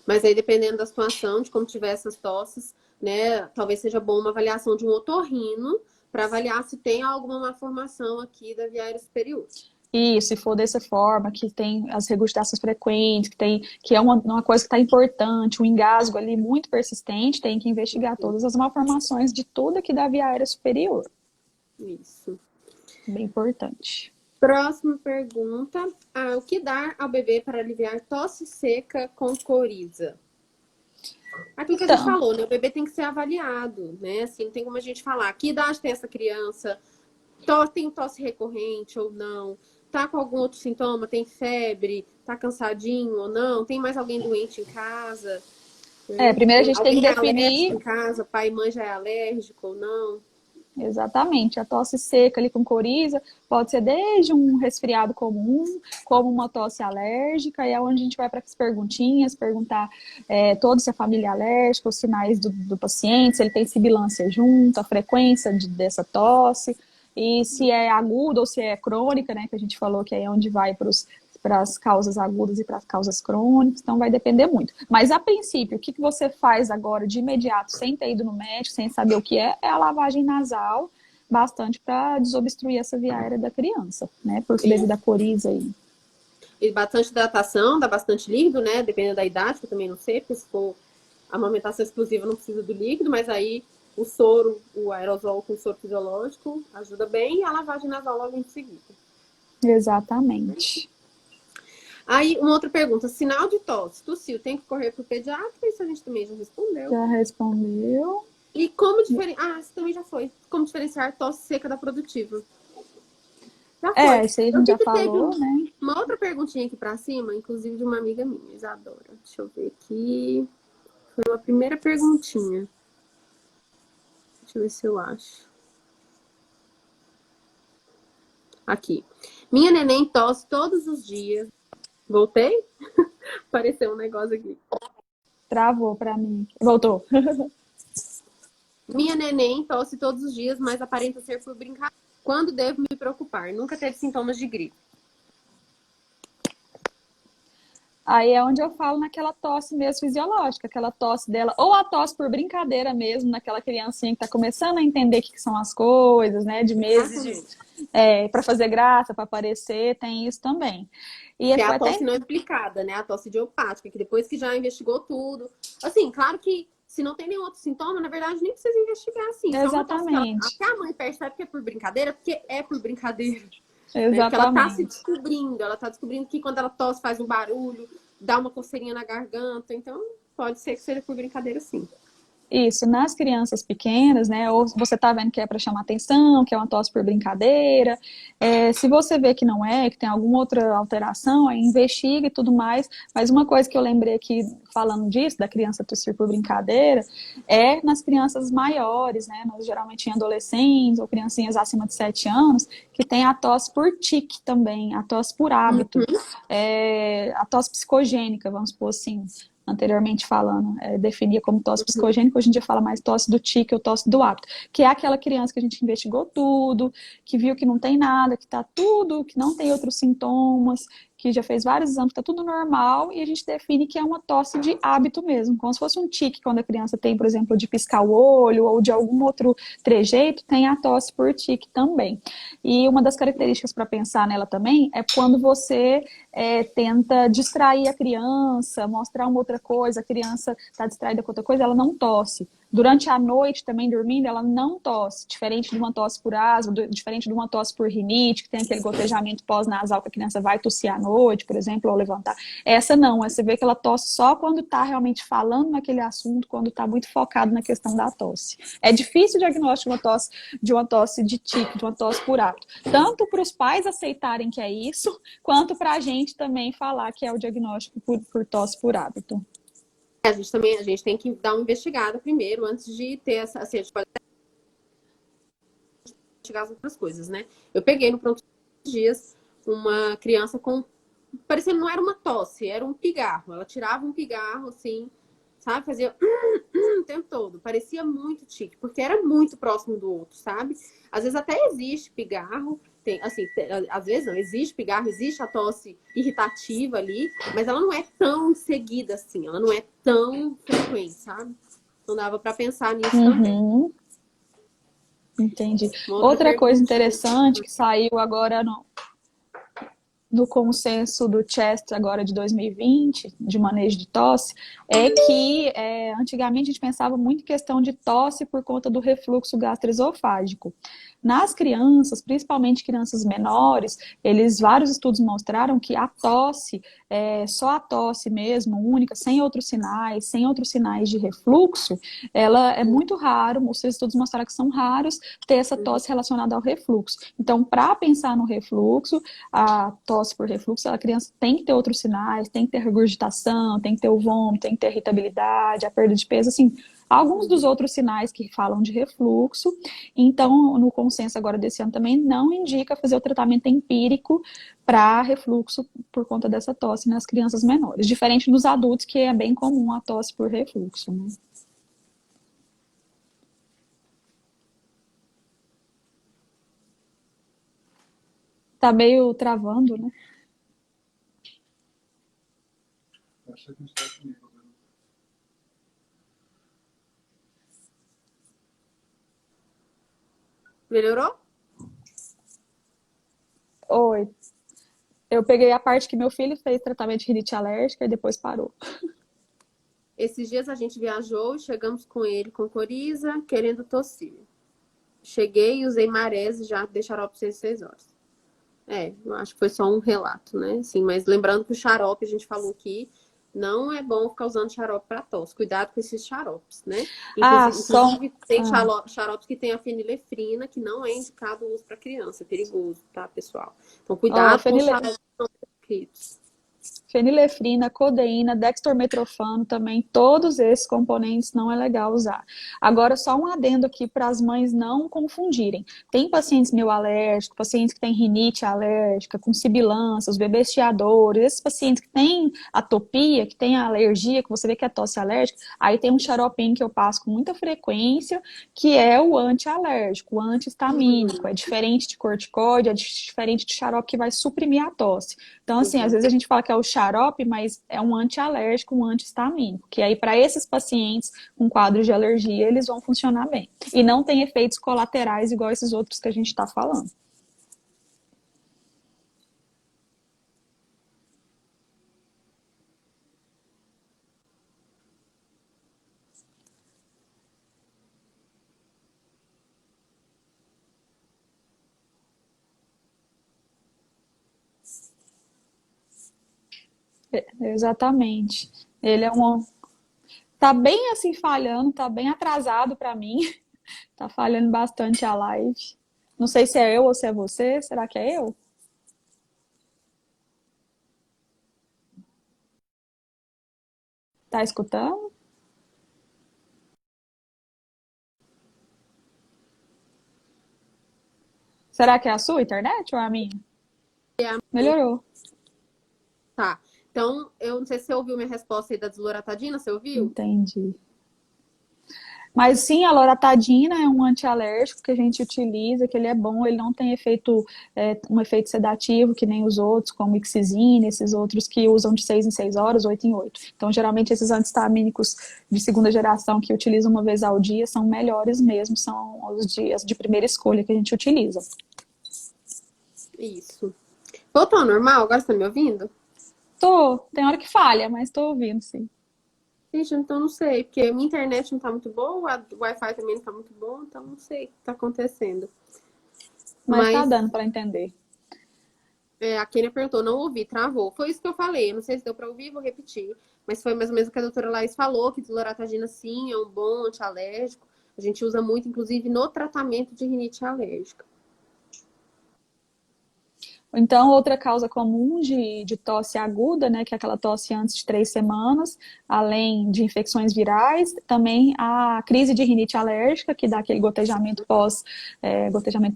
[SPEAKER 1] Mas aí, dependendo da situação, de como tiver essas tosses, né, talvez seja bom uma avaliação de um otorrino para avaliar se tem alguma malformação aqui da via aérea superior.
[SPEAKER 2] E se for dessa forma, que tem as regurgitações frequentes, que é uma coisa que está importante, um engasgo ali muito persistente, tem que investigar todas as malformações de tudo aqui da via aérea superior.
[SPEAKER 1] Isso.
[SPEAKER 2] Bem importante.
[SPEAKER 1] Próxima pergunta. O que dar ao bebê para aliviar tosse seca com coriza? Aquilo que a gente falou, né? O bebê tem que ser avaliado, né? Assim, não tem como a gente falar que idade tem essa criança, tem tosse recorrente ou não, tá com algum outro sintoma, tem febre, tá cansadinho ou não, tem mais alguém doente em casa.
[SPEAKER 2] Primeiro a gente tem que
[SPEAKER 1] alguém é
[SPEAKER 2] definir...
[SPEAKER 1] alérgico em casa, pai e mãe já é alérgico ou não.
[SPEAKER 2] Exatamente, a tosse seca ali com coriza pode ser desde um resfriado comum, como uma tosse alérgica, e é onde a gente vai para as perguntinhas, perguntar toda se a família é alérgica, os sinais do paciente, se ele tem sibilância junto, a frequência dessa tosse, e se é aguda ou se é crônica, né, que a gente falou que é onde vai para as causas agudas e para as causas crônicas, então vai depender muito. Mas, a princípio, o que você faz agora de imediato, sem ter ido no médico, sem saber o que é a lavagem nasal, bastante para desobstruir essa via aérea da criança, né, devido à coriza aí.
[SPEAKER 1] E bastante hidratação, dá bastante líquido, né, dependendo da idade, que eu também não sei, porque se for amamentação exclusiva não precisa do líquido, mas aí o soro, o aerosol com soro fisiológico ajuda bem, e a lavagem nasal logo em seguida.
[SPEAKER 2] Exatamente.
[SPEAKER 1] Aí, uma outra pergunta. Sinal de tosse, tossiu, tem que correr pro pediatra? Isso a gente também já respondeu.
[SPEAKER 2] Já respondeu.
[SPEAKER 1] E como diferenciar... isso também já foi. Como diferenciar tosse seca da produtiva? Já foi.
[SPEAKER 2] Isso aí a gente já falou, né?
[SPEAKER 1] Uma outra perguntinha aqui pra cima, inclusive de uma amiga minha, Isadora. Deixa eu ver aqui. Foi uma primeira perguntinha. Deixa eu ver se eu acho. Aqui. Minha neném tosse todos os dias. Voltei? Apareceu um negócio aqui.
[SPEAKER 2] Travou pra mim. Voltou.
[SPEAKER 1] Minha neném tosse todos os dias, mas aparenta ser por brincadeira. Quando devo me preocupar? Nunca teve sintomas de gripe.
[SPEAKER 2] Aí é onde eu falo naquela tosse mesmo fisiológica, aquela tosse dela, ou a tosse por brincadeira mesmo, naquela criancinha que está começando a entender o que são as coisas, né, de meses para fazer graça, para aparecer, tem isso também.
[SPEAKER 1] E que é a tosse não explicada, né, a tosse idiopática, que depois que já investigou tudo, assim, claro que se não tem nenhum outro sintoma, na verdade nem precisa investigar assim.
[SPEAKER 2] Exatamente.
[SPEAKER 1] Até a mãe percebe que é por brincadeira, porque é por brincadeira.
[SPEAKER 2] Exatamente.
[SPEAKER 1] Né? Porque ela tá se descobrindo, ela tá descobrindo que quando ela tosse faz um barulho, dá uma coceirinha na garganta, então pode ser que seja por brincadeira sim.
[SPEAKER 2] Isso, nas crianças pequenas, né? Ou você está vendo que é para chamar atenção, que é uma tosse por brincadeira. Se você vê que não é, que tem alguma outra alteração, aí investiga e tudo mais. Mas uma coisa que eu lembrei aqui, falando disso, da criança tossir por brincadeira, é nas crianças maiores, né? Nós geralmente em adolescentes ou criancinhas acima de 7 anos, que tem a tosse por tique também, a tosse por hábito,
[SPEAKER 1] Uhum,
[SPEAKER 2] a tosse psicogênica, vamos supor assim, anteriormente falando, definia como tosse
[SPEAKER 1] uhum.
[SPEAKER 2] psicogênica, hoje em dia fala mais tosse do tique ou tosse do hábito, que é aquela criança que a gente investigou tudo, que viu que não tem nada, que está tudo, que não tem outros sintomas, que já fez vários exames, está tudo normal, e a gente define que é uma tosse de hábito mesmo, como se fosse um tique, quando a criança tem, por exemplo, de piscar o olho, ou de algum outro trejeito, tem a tosse por tique também. E uma das características para pensar nela também é quando você tenta distrair a criança, mostrar uma outra coisa, a criança está distraída com outra coisa, ela não tosse. Durante a noite, também dormindo, ela não tosse, diferente de uma tosse por asma, diferente de uma tosse por rinite, que tem aquele gotejamento pós-nasal que a criança vai tossir à noite, por exemplo, ou levantar. Essa não, você vê que ela tosse só quando está realmente falando naquele assunto, quando está muito focado na questão da tosse. É difícil o diagnóstico de uma tosse de tique, de uma tosse por hábito. Tanto para os pais aceitarem que é isso, quanto para a gente também falar que é o diagnóstico por tosse por hábito.
[SPEAKER 1] A gente tem que dar uma investigada primeiro, antes de ter essa, assim, a gente pode investigar as outras coisas, né? Eu peguei no pronto dias uma criança com, parecendo não era uma tosse, era um pigarro. Ela tirava um pigarro, assim, sabe? Fazia o tempo todo. Parecia muito tique, porque era muito próximo do outro, sabe? Às vezes até existe pigarro, tem, assim, às vezes não, existe pigarro, existe a tosse irritativa ali, mas ela não é tão seguida assim, ela não é tão frequente, sabe? Então dava para pensar nisso também.
[SPEAKER 2] Uhum, entendi.
[SPEAKER 1] Uma outra
[SPEAKER 2] Outra coisa
[SPEAKER 1] perguntinha.
[SPEAKER 2] interessante que saiu agora no consenso do CHEST agora de 2020, de manejo de tosse, é que antigamente a gente pensava muito em questão de tosse por conta do refluxo gastroesofágico. Nas crianças, principalmente crianças menores, vários estudos mostraram que a tosse, só a tosse mesmo, única, sem outros sinais de refluxo, ela é muito raro, os estudos mostraram que são raros ter essa tosse relacionada ao refluxo. Então, para pensar no refluxo, a tosse por refluxo, a criança tem que ter outros sinais, tem que ter regurgitação, tem que ter o vômito, tem que ter irritabilidade, a perda de peso, assim, alguns dos outros sinais que falam de refluxo. Então, no consenso agora desse ano também não indica fazer o tratamento empírico para refluxo por conta dessa tosse nas crianças menores, diferente dos adultos, que é bem comum a tosse por refluxo, né? Tá meio travando, né?
[SPEAKER 1] Melhorou?
[SPEAKER 2] Oi, eu peguei a parte que meu filho fez tratamento de rinite alérgica e depois parou.
[SPEAKER 1] Esses dias a gente viajou e chegamos com ele com coriza, querendo tossir. Cheguei e usei marés e já dei xarope 6 horas. Eu acho que foi só um relato, né? Sim, mas lembrando que o xarope, a gente falou aqui, não é bom ficar usando xarope para tosse. Cuidado com esses xaropes, né?
[SPEAKER 2] Ah,
[SPEAKER 1] Inclusive tem xaropes que tem a fenilefrina, que não é indicado o uso para criança. É perigoso, tá, pessoal? Então,
[SPEAKER 2] ó,
[SPEAKER 1] cuidado com os xaropes que são prescritos.
[SPEAKER 2] fenilefrina, codeína, dextrometrofano também, todos esses componentes não é legal usar. Agora, só um adendo aqui para as mães não confundirem. Tem pacientes meio alérgicos, pacientes que têm rinite alérgica, com sibilância, os bebês chiadores, esses pacientes que têm atopia, que têm alergia, que você vê que é tosse alérgica, aí tem um xaropinho que eu passo com muita frequência, que é o antialérgico, o antihistamínico. É diferente de corticoide, é diferente de xarope que vai suprimir a tosse. Então, assim, às
[SPEAKER 1] Uhum.
[SPEAKER 2] vezes a gente fala que é o xarope, mas é um antialérgico, um antihistamínico, que aí para esses pacientes com quadros de alergia, eles vão funcionar bem. E não tem efeitos colaterais igual esses outros que a gente está falando. Exatamente. Ele é um Tá bem assim falhando, tá bem atrasado para mim. Tá falhando bastante a live. Não sei se é eu ou se é você. Será que é eu? Tá escutando? Será que é a sua internet ou a minha?
[SPEAKER 1] É a minha.
[SPEAKER 2] Melhorou.
[SPEAKER 1] Tá. Então, eu não sei se você ouviu minha resposta aí da desloratadina, você ouviu?
[SPEAKER 2] Entendi. Mas sim, a loratadina é um antialérgico que a gente utiliza, que ele é bom, ele não tem efeito, um efeito sedativo, que nem os outros, como ixizina, esses outros que usam de 6 em 6 horas, 8 em 8. Então, geralmente, esses antistamínicos de segunda geração que utilizam uma vez ao dia são melhores mesmo, são os dias de primeira escolha que a gente utiliza.
[SPEAKER 1] Isso. Voltou ao normal? Agora você tá me ouvindo?
[SPEAKER 2] Tem hora que falha, mas tô ouvindo, sim.
[SPEAKER 1] Gente, então não sei, porque a minha internet não tá muito boa, o Wi-Fi também não tá muito bom, então não sei o que tá acontecendo.
[SPEAKER 2] Mas tá
[SPEAKER 1] Mas
[SPEAKER 2] dando para entender.
[SPEAKER 1] a Kênia perguntou, não ouvi, travou. Foi isso que eu falei, eu não sei se deu pra ouvir, vou repetir. Mas foi mais ou menos o que a doutora Laís falou, que desloratadina sim é um bom antialérgico. A gente usa muito, inclusive, no tratamento de rinite alérgica.
[SPEAKER 2] Então, outra causa comum de tosse aguda, né, que é aquela tosse antes de 3 semanas, além de infecções virais, também a crise de rinite alérgica, que dá aquele gotejamento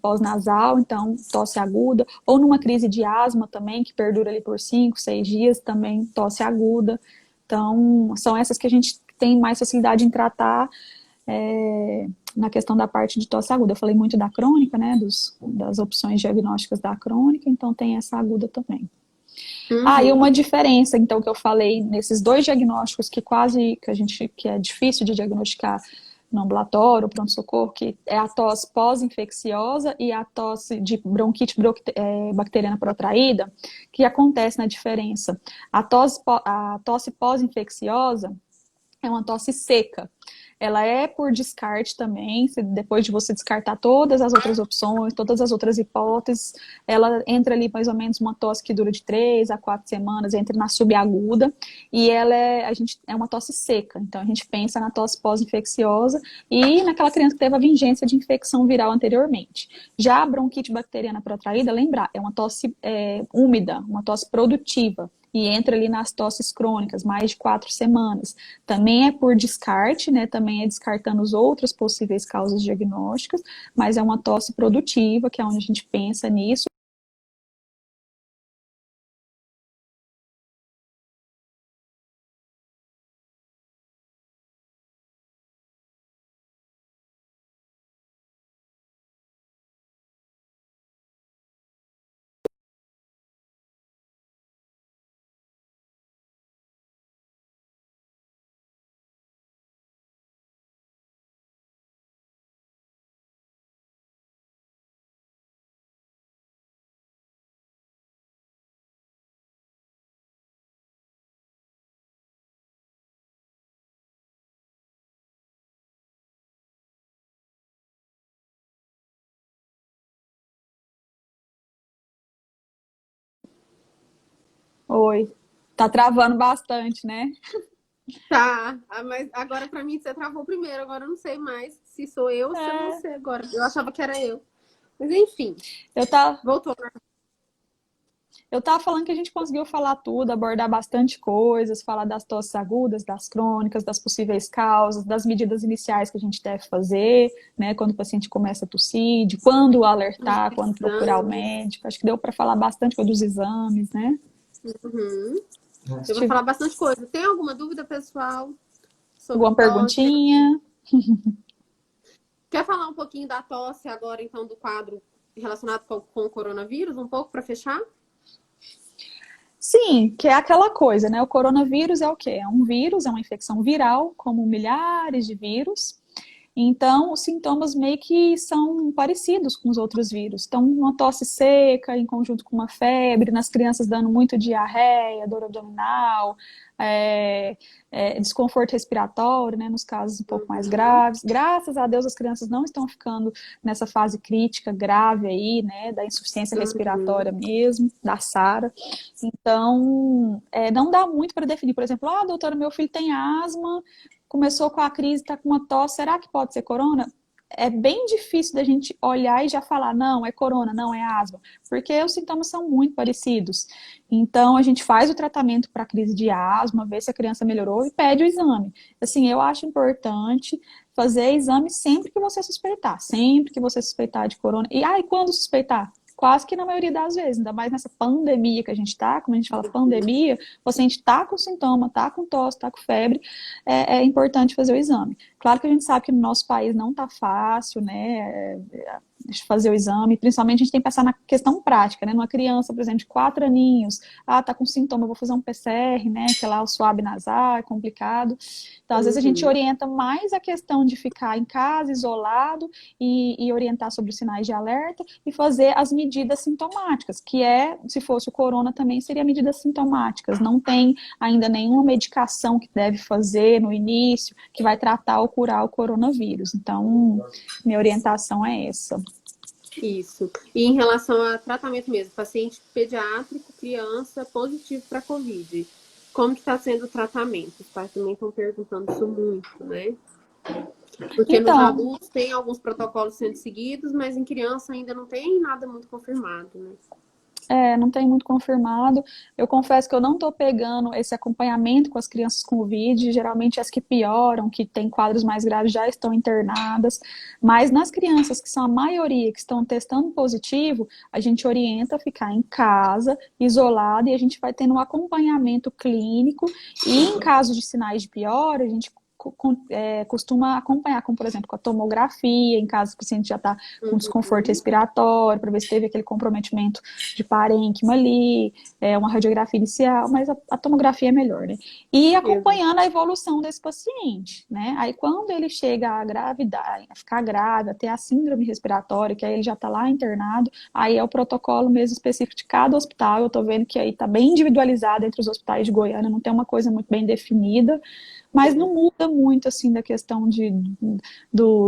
[SPEAKER 2] pós-nasal, então tosse aguda, ou numa crise de asma também, que perdura ali por 5, 6 dias, também tosse aguda. Então, são essas que a gente tem mais facilidade em tratar na questão da parte de tosse aguda. Eu falei muito da crônica, né, das opções diagnósticas da crônica, então tem essa aguda também. E
[SPEAKER 1] Uhum.
[SPEAKER 2] uma diferença, então, que eu falei nesses dois diagnósticos que é difícil de diagnosticar no ambulatório, pronto-socorro, que é a tosse pós-infecciosa e a tosse de bronquite bacteriana protraída, que acontece na diferença. A tosse pós-infecciosa é uma tosse seca. Ela é por descarte também, depois de você descartar todas as outras opções, todas as outras hipóteses, ela entra ali mais ou menos uma tosse que dura de 3 a 4 semanas, entra na subaguda, e é uma tosse seca. Então a gente pensa na tosse pós-infecciosa e naquela criança que teve a vingência de infecção viral anteriormente. Já a bronquite bacteriana protraída, lembrar, é uma tosse úmida, uma tosse produtiva e entra ali nas tosses crônicas, mais de 4 semanas. Também é por descarte, né? Também é descartando as outras possíveis causas diagnósticas, mas é uma tosse produtiva, que é onde a gente pensa nisso. Oi, tá travando bastante, né?
[SPEAKER 1] Tá, mas agora pra mim você travou primeiro, agora eu não sei mais se sou eu ou se é
[SPEAKER 2] É,
[SPEAKER 1] você agora. Eu achava que era eu. Mas enfim,
[SPEAKER 2] eu tá,
[SPEAKER 1] voltou.
[SPEAKER 2] eu tava falando que a gente conseguiu falar tudo, abordar bastante coisas, falar das tosses agudas, das crônicas, das possíveis causas, das medidas iniciais que a gente deve fazer, né, quando o paciente começa a tossir, de quando
[SPEAKER 1] Os
[SPEAKER 2] alertar, quando procurar o
[SPEAKER 1] exames.
[SPEAKER 2] médico. Acho que deu para falar bastante coisa dos exames, né?
[SPEAKER 1] Uhum.
[SPEAKER 2] Se
[SPEAKER 1] Eu vou
[SPEAKER 2] tiver
[SPEAKER 1] falar bastante coisa. Tem alguma dúvida, pessoal, sobre
[SPEAKER 2] alguma
[SPEAKER 1] tosse?
[SPEAKER 2] perguntinha?
[SPEAKER 1] Quer falar um pouquinho da tosse agora, então, do quadro relacionado com o coronavírus, um pouco para fechar?
[SPEAKER 2] Sim, que é aquela coisa, né? O coronavírus é o quê? É um vírus, é uma infecção viral, como milhares de vírus. Então, os sintomas meio que são parecidos com os outros vírus. Então, uma tosse seca, em conjunto com uma febre, nas crianças dando muito diarreia, dor abdominal, é, desconforto respiratório, né, nos casos um pouco mais
[SPEAKER 1] Uhum.
[SPEAKER 2] graves. Graças a Deus, as crianças não estão ficando nessa fase crítica, grave aí, né, da insuficiência respiratória
[SPEAKER 1] Uhum.
[SPEAKER 2] mesmo, da SARA. Então, não dá muito para definir, por exemplo, doutora, meu filho tem asma, começou com a crise, está com uma tosse, será que pode ser corona? É bem difícil da gente olhar e já falar, não, é corona, não, é asma, porque os sintomas são muito parecidos. Então, a gente faz o tratamento para a crise de asma, vê se a criança melhorou e pede o exame. Assim, eu acho importante fazer exame sempre que você suspeitar de corona. E quando suspeitar? Quase que na maioria das vezes, ainda mais nessa pandemia que a gente tá, como a gente fala pandemia, o paciente tá com sintoma, tá com tosse, tá com febre, é importante fazer o exame. Claro que a gente sabe que no nosso país não tá fácil, né, fazer o exame, principalmente a gente tem que pensar na questão prática, né, numa criança, por exemplo, de 4 aninhos, tá com sintoma, eu vou fazer um PCR, né, que é lá o suave nasal, é complicado. Então, às vezes a gente orienta mais a questão de ficar em casa, isolado, e orientar sobre os sinais de alerta e fazer as medidas sintomáticas, que se fosse o corona também seria medidas sintomáticas, não tem ainda nenhuma medicação que deve fazer no início, que vai tratar ou curar o coronavírus. Então, minha orientação é essa.
[SPEAKER 1] Isso. E em relação a tratamento mesmo, paciente pediátrico, criança, positivo para Covid. Como que está sendo o tratamento? Os pais também estão perguntando isso muito, né? Porque nos
[SPEAKER 2] Então,
[SPEAKER 1] adultos tem alguns protocolos sendo seguidos, mas em criança ainda não tem nada muito confirmado, né?
[SPEAKER 2] não tem muito confirmado. Eu confesso que eu não estou pegando esse acompanhamento com as crianças com Covid. Geralmente as que pioram, que têm quadros mais graves, já estão internadas. Mas nas crianças, que são a maioria, que estão testando positivo, a gente orienta a ficar em casa, isolado, e a gente vai tendo um acompanhamento clínico. E em caso de sinais de pior, a gente costuma acompanhar, como por exemplo, com a tomografia, em caso o paciente já está com desconforto respiratório, para ver se teve aquele comprometimento de parênquima ali, uma radiografia inicial, mas a tomografia é melhor, né? E acompanhando a evolução desse paciente, né? Aí quando ele chega a gravidade, a ficar grave, a ter a síndrome respiratória, que aí ele já está lá internado, aí é o protocolo mesmo específico de cada hospital. Eu estou vendo que aí está bem individualizado entre os hospitais de Goiânia, não tem uma coisa muito bem definida, mas não muda muito, assim, da questão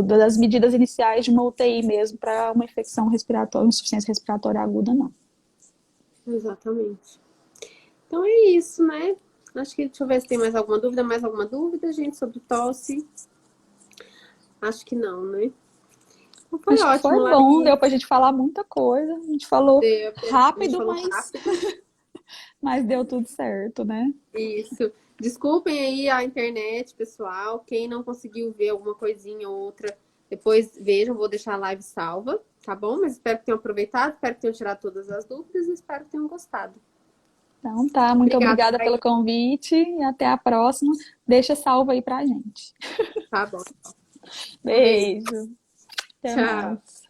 [SPEAKER 2] das medidas iniciais de uma UTI mesmo para uma infecção respiratória, insuficiência respiratória aguda, não.
[SPEAKER 1] Exatamente. Então é isso, né? Acho que, deixa eu ver se tem mais alguma dúvida, gente, sobre tosse? Acho que não, né? Então foi
[SPEAKER 2] Acho que
[SPEAKER 1] ótimo,
[SPEAKER 2] foi bom, deu pra gente falar muita coisa. A gente falou rápido, mas deu tudo certo, né?
[SPEAKER 1] Isso. Desculpem aí a internet, pessoal. Quem não conseguiu ver alguma coisinha ou outra, depois vejam, vou deixar a live salva, tá bom? Mas espero que tenham aproveitado, espero que tenham tirado todas as dúvidas e espero que tenham gostado.
[SPEAKER 2] Então tá, muito obrigada pelo convite e até a próxima. Deixa salvo aí pra gente.
[SPEAKER 1] Tá bom.
[SPEAKER 2] Beijo. Até
[SPEAKER 1] Tchau.
[SPEAKER 2] mais.